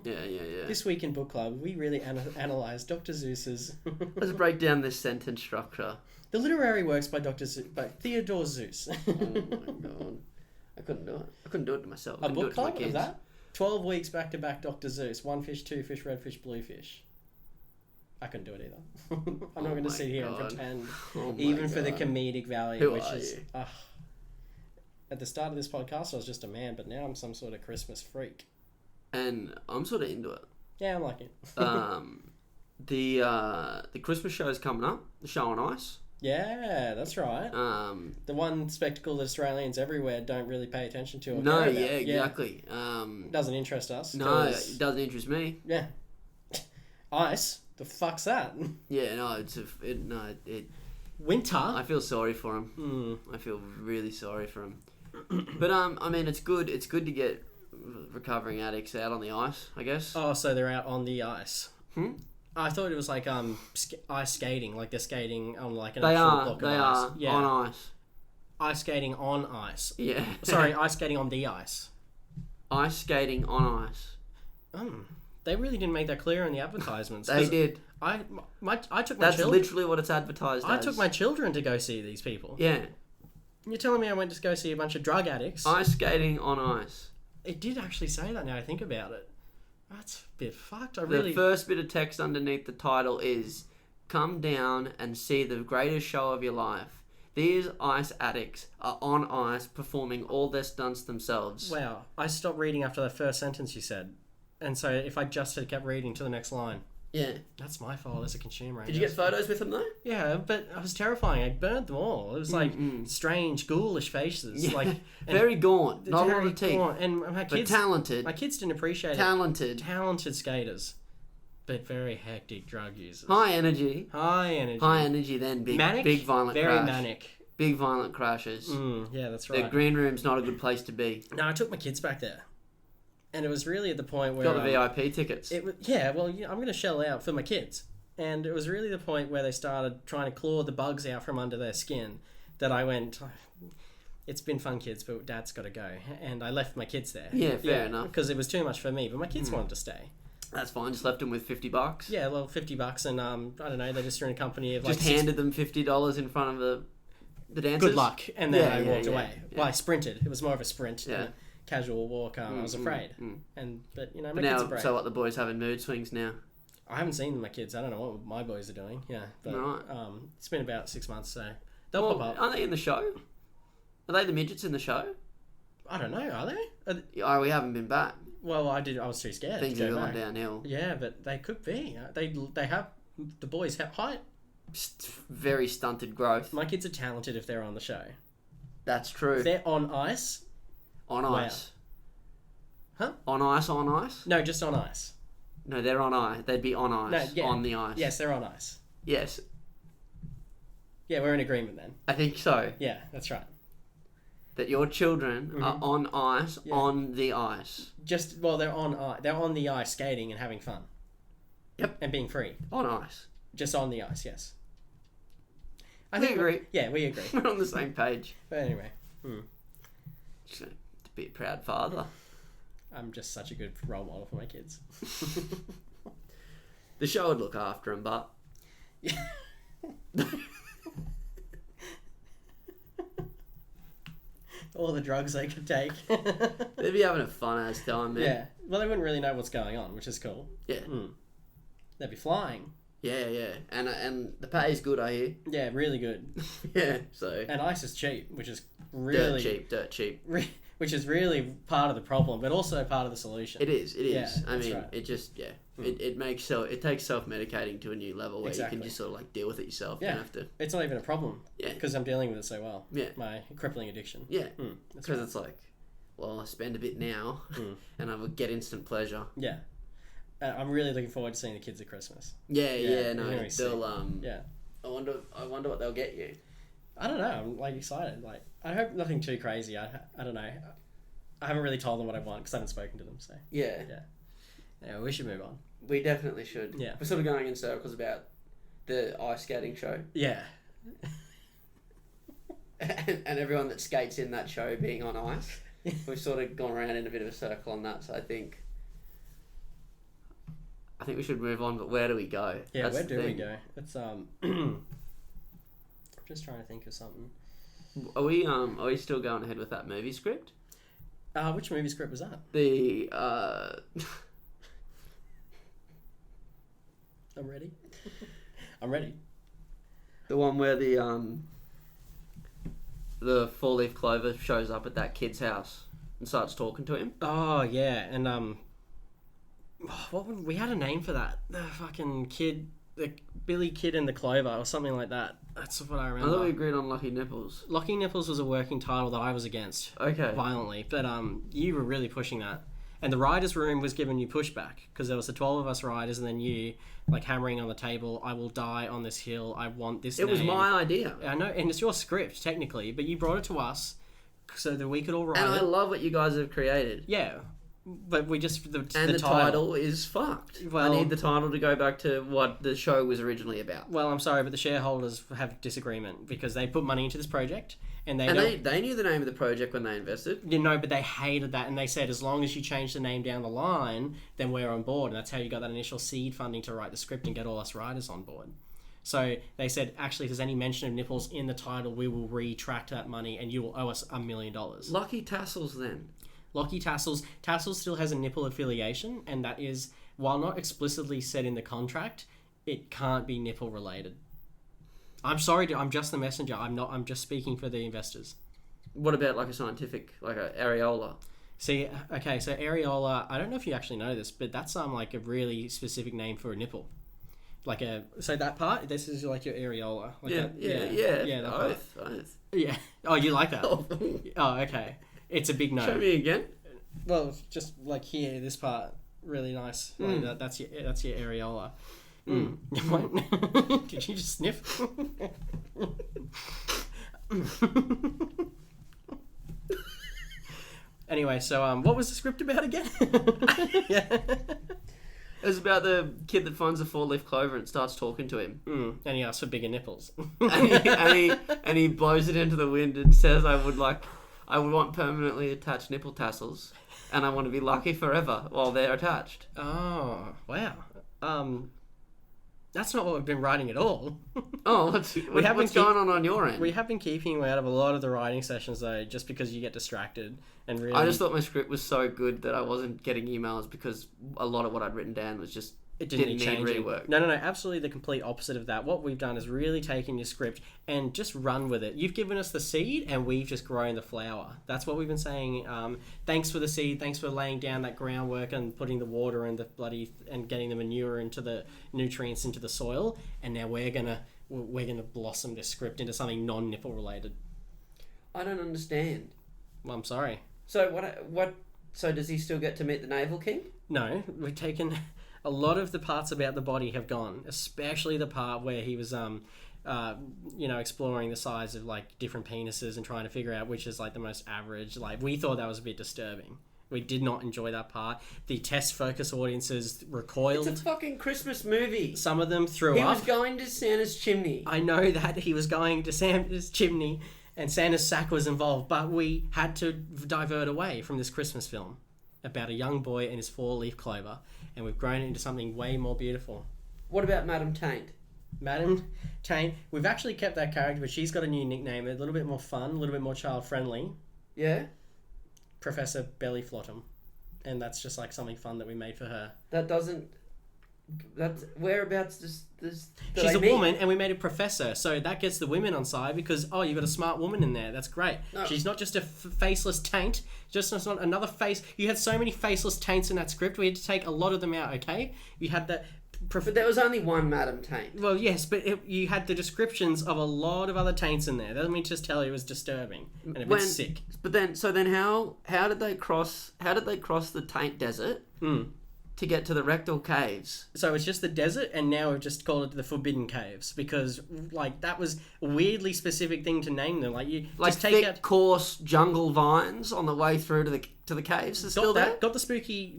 Yeah. This week in book club, we really analysed Dr. Zeus's... Let's break down this sentence structure. The literary works by Theodore Zeus. Oh my god. I couldn't do it. I couldn't do it to myself. A book club of that? 12 weeks back-to-back Dr. Zeus. 1 fish, 2 fish, red fish, blue fish. I couldn't do it either. I'm not going to sit here and pretend, even for the comedic value, Who are you? At the start of this podcast, I was just a man, but now I'm some sort of Christmas freak. And I'm sort of into it. Yeah, I'm liking it. The Christmas show is coming up. The show on ice. Yeah, that's right. The one spectacle that Australians everywhere don't really pay attention to. No, yeah, exactly. Doesn't interest us. No, it doesn't interest me. Yeah. Ice. The fuck's that? Yeah, no, Winter. I feel sorry for him. I feel really sorry for him. But I mean, it's good. It's good to get recovering addicts out on the ice, I guess. Oh, so they're out on the ice. I thought it was like ice skating, like they're skating on like an actual block of ice. They are on ice. Ice skating on ice. Yeah. Sorry, ice skating on the ice. Ice skating on ice. They really didn't make that clear in the advertisements. They did. I took my children. That's literally what it's advertised as. I took my children to go see these people. Yeah. You're telling me I went to go see a bunch of drug addicts? Ice skating on ice. It did actually say that now I think about it. That's a bit fucked. The first bit of text underneath the title is, "Come down and see the greatest show of your life. These ice addicts are on ice performing all their stunts themselves." Wow. I stopped reading after that first sentence you said. And so if I just had kept reading to the next line. Yeah. That's my fault as a consumer. Did you get photos with them though? Yeah, but it was terrifying. I burned them all. It was like strange, ghoulish faces. Yeah. Like very gaunt. Not a lot of teeth. And my kids, but talented. My kids didn't appreciate it. Talented skaters. But very hectic drug users. High energy. Then big violent very crash. Manic. Big violent crashes. Yeah, that's right. The green room's not a good place to be. No, I took my kids back there. And it was really at the point where... Got the VIP tickets. I'm going to shell out for my kids. And it was really the point where they started trying to claw the bugs out from under their skin that I went, it's been fun, kids, but Dad's got to go. And I left my kids there. Yeah, fair enough. Because it was too much for me, but my kids wanted to stay. That's fine, just left them with $50. Yeah, well, $50 and, I don't know, they just were in a company of just handed them $50 in front of the dancers. Good luck. And then I walked away. Yeah. Well, I sprinted. It was more of a sprint. Yeah. Casual walk. I was afraid, but my kids are brave. So what, the boys having mood swings now? I haven't seen my kids. I don't know what my boys are doing. Yeah, but it's been about 6 months, so they'll pop up. Aren't they in the show? Are they the midgets in the show? I don't know. Are they? We haven't been back. Well, I was too scared. Things are going downhill. Yeah, but they could be. They have the boys have height. Very stunted growth. My kids are talented if they're on the show. That's true. If they're on ice. On ice. Huh? On ice? No, just on ice. No, they're on ice. They'd be on ice. On the ice. Yes, they're on ice. Yes. Yeah, we're in agreement then. I think so. Yeah, that's right. That your children are on ice, on the ice. They're on ice. They're on the ice skating and having fun. Yep. And being free. On ice. Just on the ice, yes. We agree. Yeah, we agree. We're on the same page. But anyway. To be a proud father. I'm just such a good role model for my kids. The show would look after him, but... All the drugs they could take. They'd be having a fun-ass time, man. Yeah. Well, they wouldn't really know what's going on, which is cool. Yeah. They'd be flying. Yeah. And the pay's good, I hear. Yeah, really good. Yeah, so... And ice is cheap, which is really... Dirt cheap. Which is really part of the problem, but also part of the solution. It is. Yeah, I mean, right. it just, it makes it takes self-medicating to a new level where you can just sort of like deal with it yourself. Yeah. You don't have to... It's not even a problem. Yeah. Because I'm dealing with it so well. Yeah. My crippling addiction. Yeah. Because it's like, well, I spend a bit now and I will get instant pleasure. Yeah. I'm really looking forward to seeing the kids at Christmas. No, they'll yeah. I wonder what they'll get you. I don't know. I'm like excited. Like I hope nothing too crazy. I don't know. I haven't really told them what I want because I haven't spoken to them. So yeah, we should move on. we definitely should. Yeah, we're sort of going in circles about the ice skating show. Yeah. and everyone that skates in that show being on ice. We've sort of gone around in a bit of a circle on that, so I think we should move on. But where do we go? Yeah, where do we go? It's I'm just trying to think of something. Are we still going ahead with that movie script? Which movie script was that? The I'm ready. I'm ready. The one where the four-leaf clover shows up at that kid's house and starts talking to him. Oh yeah, and we had a name for that? The fucking kid, the Billy Kid and the Clover, or something like that. That's what I remember. I thought we agreed on Lucky Nipples. Lucky Nipples was a working title that I was against. Okay. Violently, but you were really pushing that. And the writers' room was giving you pushback because there was the 12 of us writers, and then you like hammering on the table. I will die on this hill. I want this. It was my idea. I know, and it's your script technically, but you brought it to us so that we could all write and it. And I love what you guys have created. Yeah, but we just the title is fucked. Well, I need the title to go back to what the show was originally about. Well, I'm sorry, but the shareholders have disagreement because they put money into this project. And they knew the name of the project when they invested. You know, but they hated that, and they said as long as you change the name down the line, then we're on board. And that's how you got that initial seed funding to write the script and get all us writers on board. So they said, actually, if there's any mention of nipples in the title, we will retract that money, and you will owe us $1 million. Lucky Tassels, then. Lucky Tassels. Tassels still has a nipple affiliation, and that is, while not explicitly said in the contract, it can't be nipple related. I'm sorry, I'm just the messenger. I'm just speaking for the investors. What about like a scientific, like a areola? See, okay, so areola, I don't know if you actually know this, but that's like a really specific name for a nipple. So that part, this is like your areola. Like yeah. Oath. Yeah. Oh, you like that? Oh, okay. It's a big no. Show me again. Well, just like here, this part, really nice. Like that's your areola. What? Did you just sniff? Anyway, so what was the script about again? Yeah. It was about the kid that finds a four-leaf clover and starts talking to him. And he asks for bigger nipples. and he blows it into the wind and says, I would want permanently attached nipple tassels, and I want to be lucky forever while they're attached. Oh, wow. That's not what we've been writing at all. Oh, what's going on your end? We have been keeping you out of a lot of the writing sessions, though, just because you get distracted. And really, I just thought my script was so good that I wasn't getting emails because a lot of what I'd written down was just... It didn't need rework. No, absolutely the complete opposite of that. What we've done is really taken your script and just run with it. You've given us the seed and we've just grown the flower. That's what we've been saying. Thanks for the seed. Thanks for laying down that groundwork and putting the water and and getting the manure into the nutrients into the soil. And now we're gonna blossom this script into something non-nipple related. I don't understand. Well, I'm sorry. So what? So does he still get to meet the Naval King? No, we've taken... A lot of the parts about the body have gone, especially the part where he was, exploring the size of like different penises and trying to figure out which is like the most average. Like we thought that was a bit disturbing. We did not enjoy that part. The test focus audiences recoiled. It's a fucking Christmas movie. Some of them threw up. He was going to Santa's chimney. I know that he was going to Santa's chimney, and Santa's sack was involved, but we had to divert away from this Christmas film about a young boy and his four-leaf clover. And we've grown it into something way more beautiful. What about Madame Taint? Madame Taint, we've actually kept that character, but she's got a new nickname, a little bit more fun, a little bit more child-friendly. Yeah? Professor Bellyflottom. And that's just like something fun that we made for her. That's whereabouts does she's a woman, and we made a professor, so that gets the women on side because you've got a smart woman in there. That's great. No. She's not just a faceless taint. It's not another face. You had so many faceless taints in that script. We had to take a lot of them out. Okay, you had that. But there was only one Madame Taint. Well, yes, but you had the descriptions of a lot of other taints in there. Let me just tell you, it was disturbing and a bit sick. But then, how did they cross? How did they cross the Taint Desert? to get to the rectal caves. So it's just the desert, and now we've just called it the Forbidden Caves because, like, that was a weirdly specific thing to name them. Like, you Like just take thick, coarse jungle vines on the way through to the caves. Are still there. Got the spooky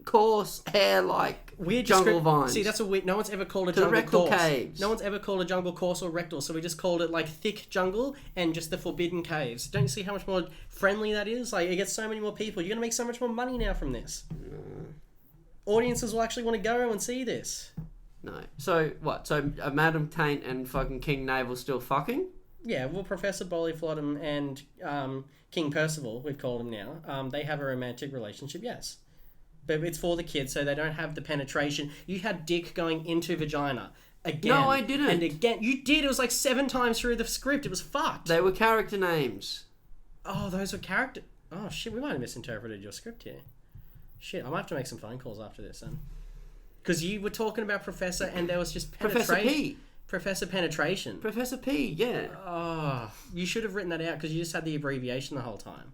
Coarse hair like weird jungle vines. See, that's a weird. No one's ever called a To the jungle rectal coarse. caves. No one's ever called a jungle coarse or rectal, so we just called it like thick jungle and just the Forbidden Caves. Don't you see how much more friendly that is? Like, it gets so many more people. You're gonna make so much more money now from this. Audiences will actually want to go and see this. No. So what? So Madam Taint and fucking King Navel still fucking? Yeah, well, Professor Bollyflodden and King Percival, we've called him now, they have a romantic relationship, yes. But it's for the kids, so they don't have the penetration. You had dick going into vagina. Again. No, I didn't. And again. You did. It was like 7 times through the script. It was fucked. They were character names. Oh, those were character... Oh, shit, we might have misinterpreted your script here. Shit, I might have to make some phone calls after this, then. Because you were talking about Professor, and there was just penetration. Professor P. Professor Penetration. Professor P, yeah. Oh, you should have written that out, because you just had the abbreviation the whole time.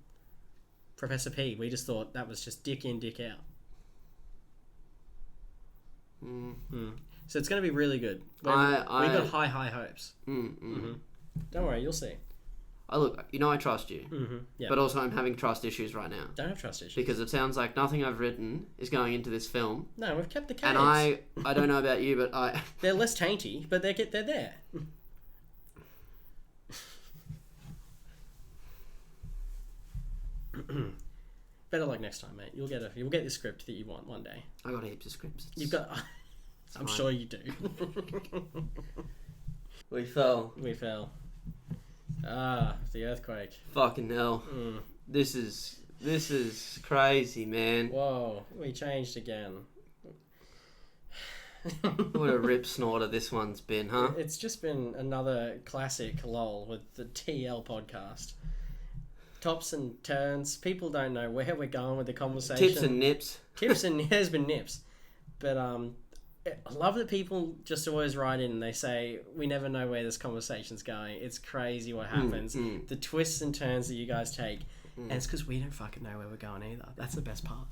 Professor P. We just thought that was just dick in, dick out. So it's going to be really good. We've got high hopes. Don't worry, you'll see. Look, I trust you. Yeah. But also I'm having trust issues right now. Don't have trust issues. Because it sounds like nothing I've written is going into this film. No, we've kept the caves. And I don't know about you, but They're less tainty, but they're there. Better luck next time, mate. You'll get the script that you want one day. I got heaps of scripts. You've got... I'm sure you do. We fell. The earthquake. Fucking hell. This is crazy, man. Whoa, we changed again. What a rip snorter this one's been, huh? It's just been another classic lull with the TL podcast. Tops and turns. People don't know where we're going with the conversation. Tips and nips. There's been nips. But I love that people just always write in and they say, we never know where this conversation's going. It's crazy what happens. The twists and turns that you guys take. And it's because we don't fucking know where we're going either. That's the best part.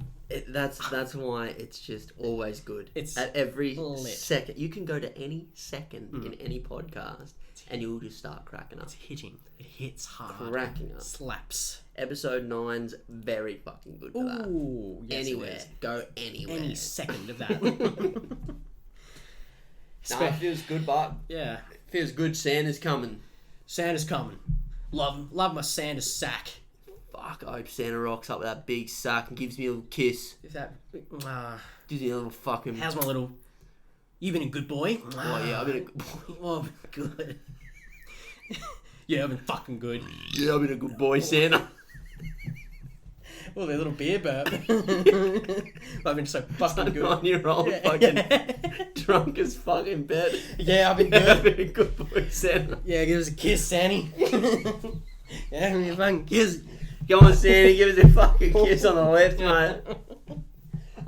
That's why it's just always good. It's at every lit. second. You can go to any second in any podcast and you'll just start cracking up. It's hitting. It hits hard. Cracking up. Slaps. Episode 9's very fucking good for that. Ooh, yes, anywhere. Go anywhere. Any second of that. It feels good, but yeah. It feels good. Santa's coming. Santa's coming. Love my Santa sack. Fuck, I hope Santa rocks up with that big sack and gives me a little kiss. If that... Gives me a little fucking... How's my little... You been a good boy? Oh, yeah, I've been a good boy. Oh, good. Yeah, I've been fucking good. Yeah, I've been a good boy, Santa. Oh, their little beer burp. I've been so fucking good. 9-year-old fucking drunk as fucking bed. Yeah, I've been good. I've been a good boy, Santa. Yeah, give us a kiss, Sandy. Yeah, give me a fucking kiss. Come on, Sandy, give us a fucking kiss on the lips, mate.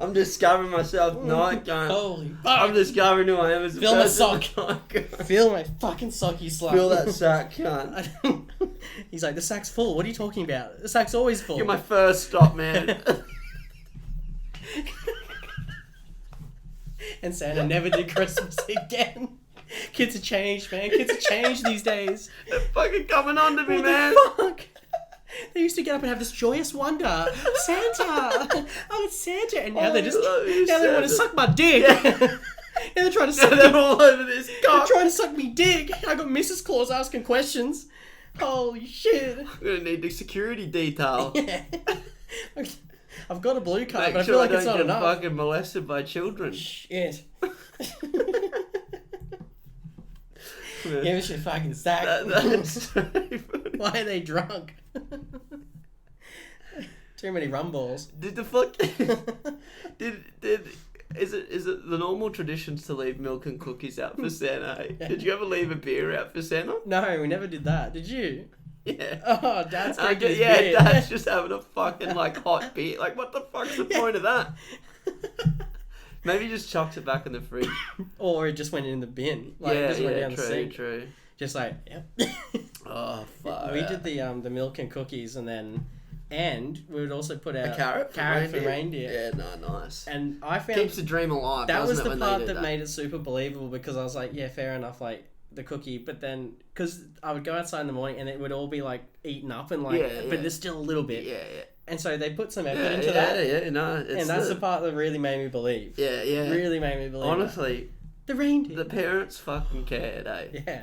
I'm discovering myself tonight, going. Holy fuck. I'm discovering who I am as a Feel my person. sock. Feel my fucking sock, you slut. Feel that sack, cunt. He's like, the sack's full. What are you talking about? The sack's always full. You're my first stop, man. And Santa never did Christmas again. Kids have changed, man. Kids have changed these days. They're fucking coming on to me, What man. the fuck? They used to get up and have this joyous wonder. Santa! Oh, it's Santa! And now they want to suck my dick. Yeah. Now they're trying to suck They're all over this cock. They're trying to suck me dick. I got Mrs. Claus asking questions. Holy shit. I'm gonna need the security detail. Yeah. I've got a blue card, Make but I sure feel like I it's don't not get enough. fucking molested by children. Shit. Give us your fucking sack. That's so funny. Why are they drunk? Too many rum balls. Did the fuck? Is it the normal traditions to leave milk and cookies out for Santa? Yeah. Did you ever leave a beer out for Santa? No, we never did that. Did you? Yeah. Oh, Dad's drinking his beer. Yeah, Dad's just having a fucking hot beer. Like, what the fuck's the point of that? Maybe he just chucks it back in the fridge. Or it just went in the bin. Like, it just went down the sink. True. Just like, yep. Oh, fuck. We did the milk and cookies, and then And we would also put out A carrot for reindeer. Yeah, no, nice. And I found Keeps the dream alive. that was the when part they do that made it super believable, because I was like, yeah, fair enough, like the cookie. But then, because I would go outside in the morning and it would all be like eaten up and like, but there's still a little bit. Yeah. And so they put some effort into that. Yeah, no. And that's the part that really made me believe. Yeah. Really made me believe. Honestly, the reindeer. The parents fucking cared, eh? Yeah.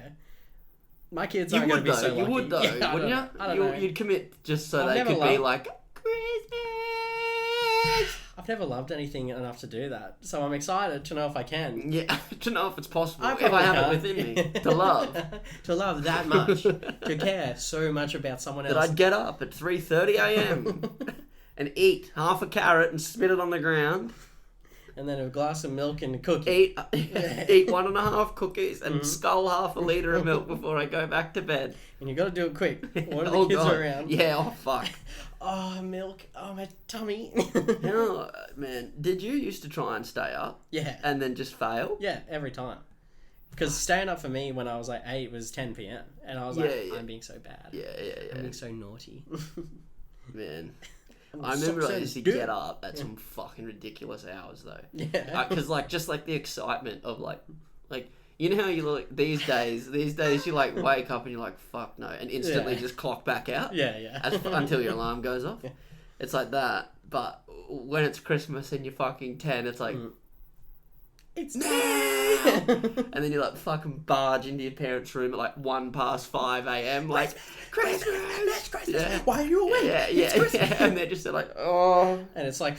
My kids aren't going to be so lucky. You would though, yeah, wouldn't you? I don't know. You'd commit just so they could be like, Christmas! I've never loved anything enough to do that. So I'm excited to know if I can. Yeah, to know if it's possible. If probably I have can't. it within me. To love. To love that much. To care so much about someone else. That I'd get up at 3:30 a.m. and eat half a carrot and spit it on the ground. And then a glass of milk and a cookie. Eat 1.5 cookies and scull half a litre of milk before I go back to bed. And you got to do it quick. One of the kids are around. Yeah, oh fuck. Oh, milk. Oh, my tummy. Oh, man, did you used to try and stay up? Yeah. And then just fail? Yeah, every time. Because staying up for me when I was like 8 was 10 p.m. And I was like, I'm being so bad. Yeah. I'm being so naughty. Man. I remember I used to get up at some fucking ridiculous hours though. Yeah. Because just like the excitement of like you know how you look these days you like wake up and you're like fuck no and instantly just clock back out. Yeah. Until your alarm goes off. Yeah. It's like that. But when it's Christmas and you're fucking 10, it's like it's now! And then you like fucking barge into your parents' room at like 5 a.m. like Christmas. Yeah. Why are you awake? Yeah. And they're just like, oh. And it's like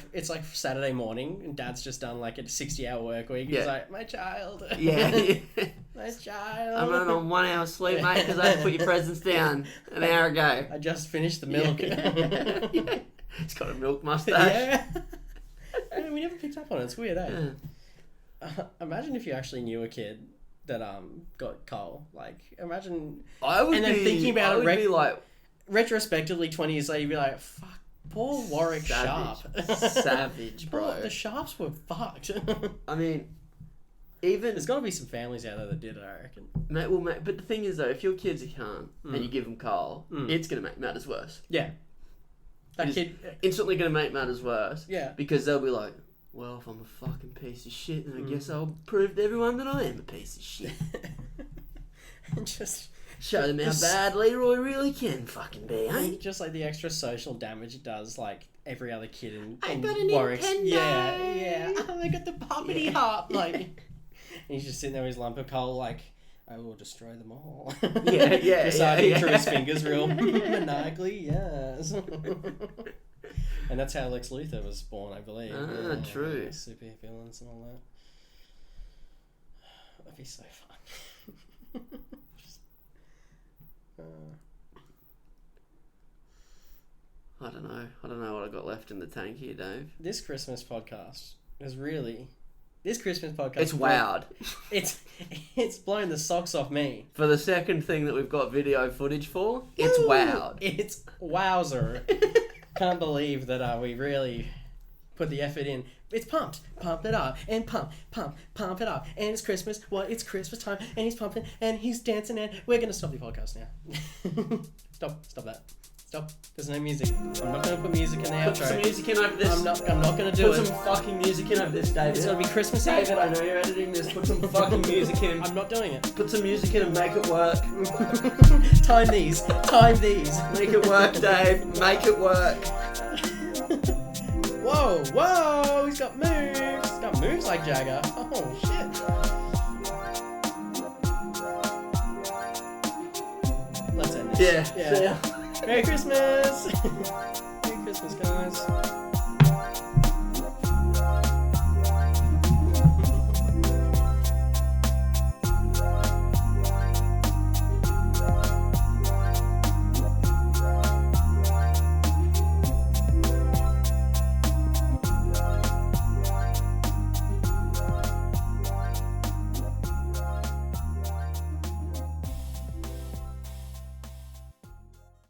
Saturday morning, and Dad's just done like a 60-hour work week. He's like, my child. Yeah. My child. I'm running on 1 hour sleep, mate, because I had to put your presents down an hour ago. I just finished the milk. Yeah. It's got a milk mustache. Yeah. We never picked up on it. It's weird, eh? Yeah. Imagine if you actually knew a kid that got coal. Like, imagine. I would then thinking about it, be like, retrospectively, 20 years later, you'd be like, "Fuck, poor Warwick Sharp." Savage, bro. The Sharps were fucked. I mean, even there's got to be some families out there that did it, I reckon. Mate, but the thing is though, if your kids can't and you give them coal, it's gonna make matters worse. Yeah. That kid instantly gonna make matters worse. Yeah. Because they'll be like, well, if I'm a fucking piece of shit, then I guess I'll prove to everyone that I am a piece of shit. And just show them how bad Leroy really can fucking be, eh? Just like the extra social damage it does, like every other kid in Warwick's. Yeah. Oh, they got the puppety hop. Like, and he's just sitting there with his lump of coal, like, I will destroy them all. Just through his fingers real maniacally, yes. And that's how Lex Luthor was born, I believe. True. Super villains and all that. That'd be so fun. I don't know what I got left in the tank here, Dave. This Christmas podcast is really... It's wowed. It's blown the socks off me. For the second thing that we've got video footage for, it's wowed. It's wowzer. Can't believe that we really put the effort in. It's pumped. Pump it up. And pump it up. And it's Christmas. Well, it's Christmas time. And he's pumping. And he's dancing. And we're going to stop the podcast now. Stop that. Stop. There's no music. I'm not going to put music in the outro. Put some music in over this. I'm not going to do it. Put some fucking music in over this, David. It's going to be Christmas David, I know you're editing this. Put some fucking music in. I'm not doing it. Put some music in and make it work. Time these. Make it work, Dave. Make it work. Whoa. He's got moves. He's got moves like Jagger. Oh, shit. Let's end this. Yeah. Merry Christmas! Merry Christmas, guys.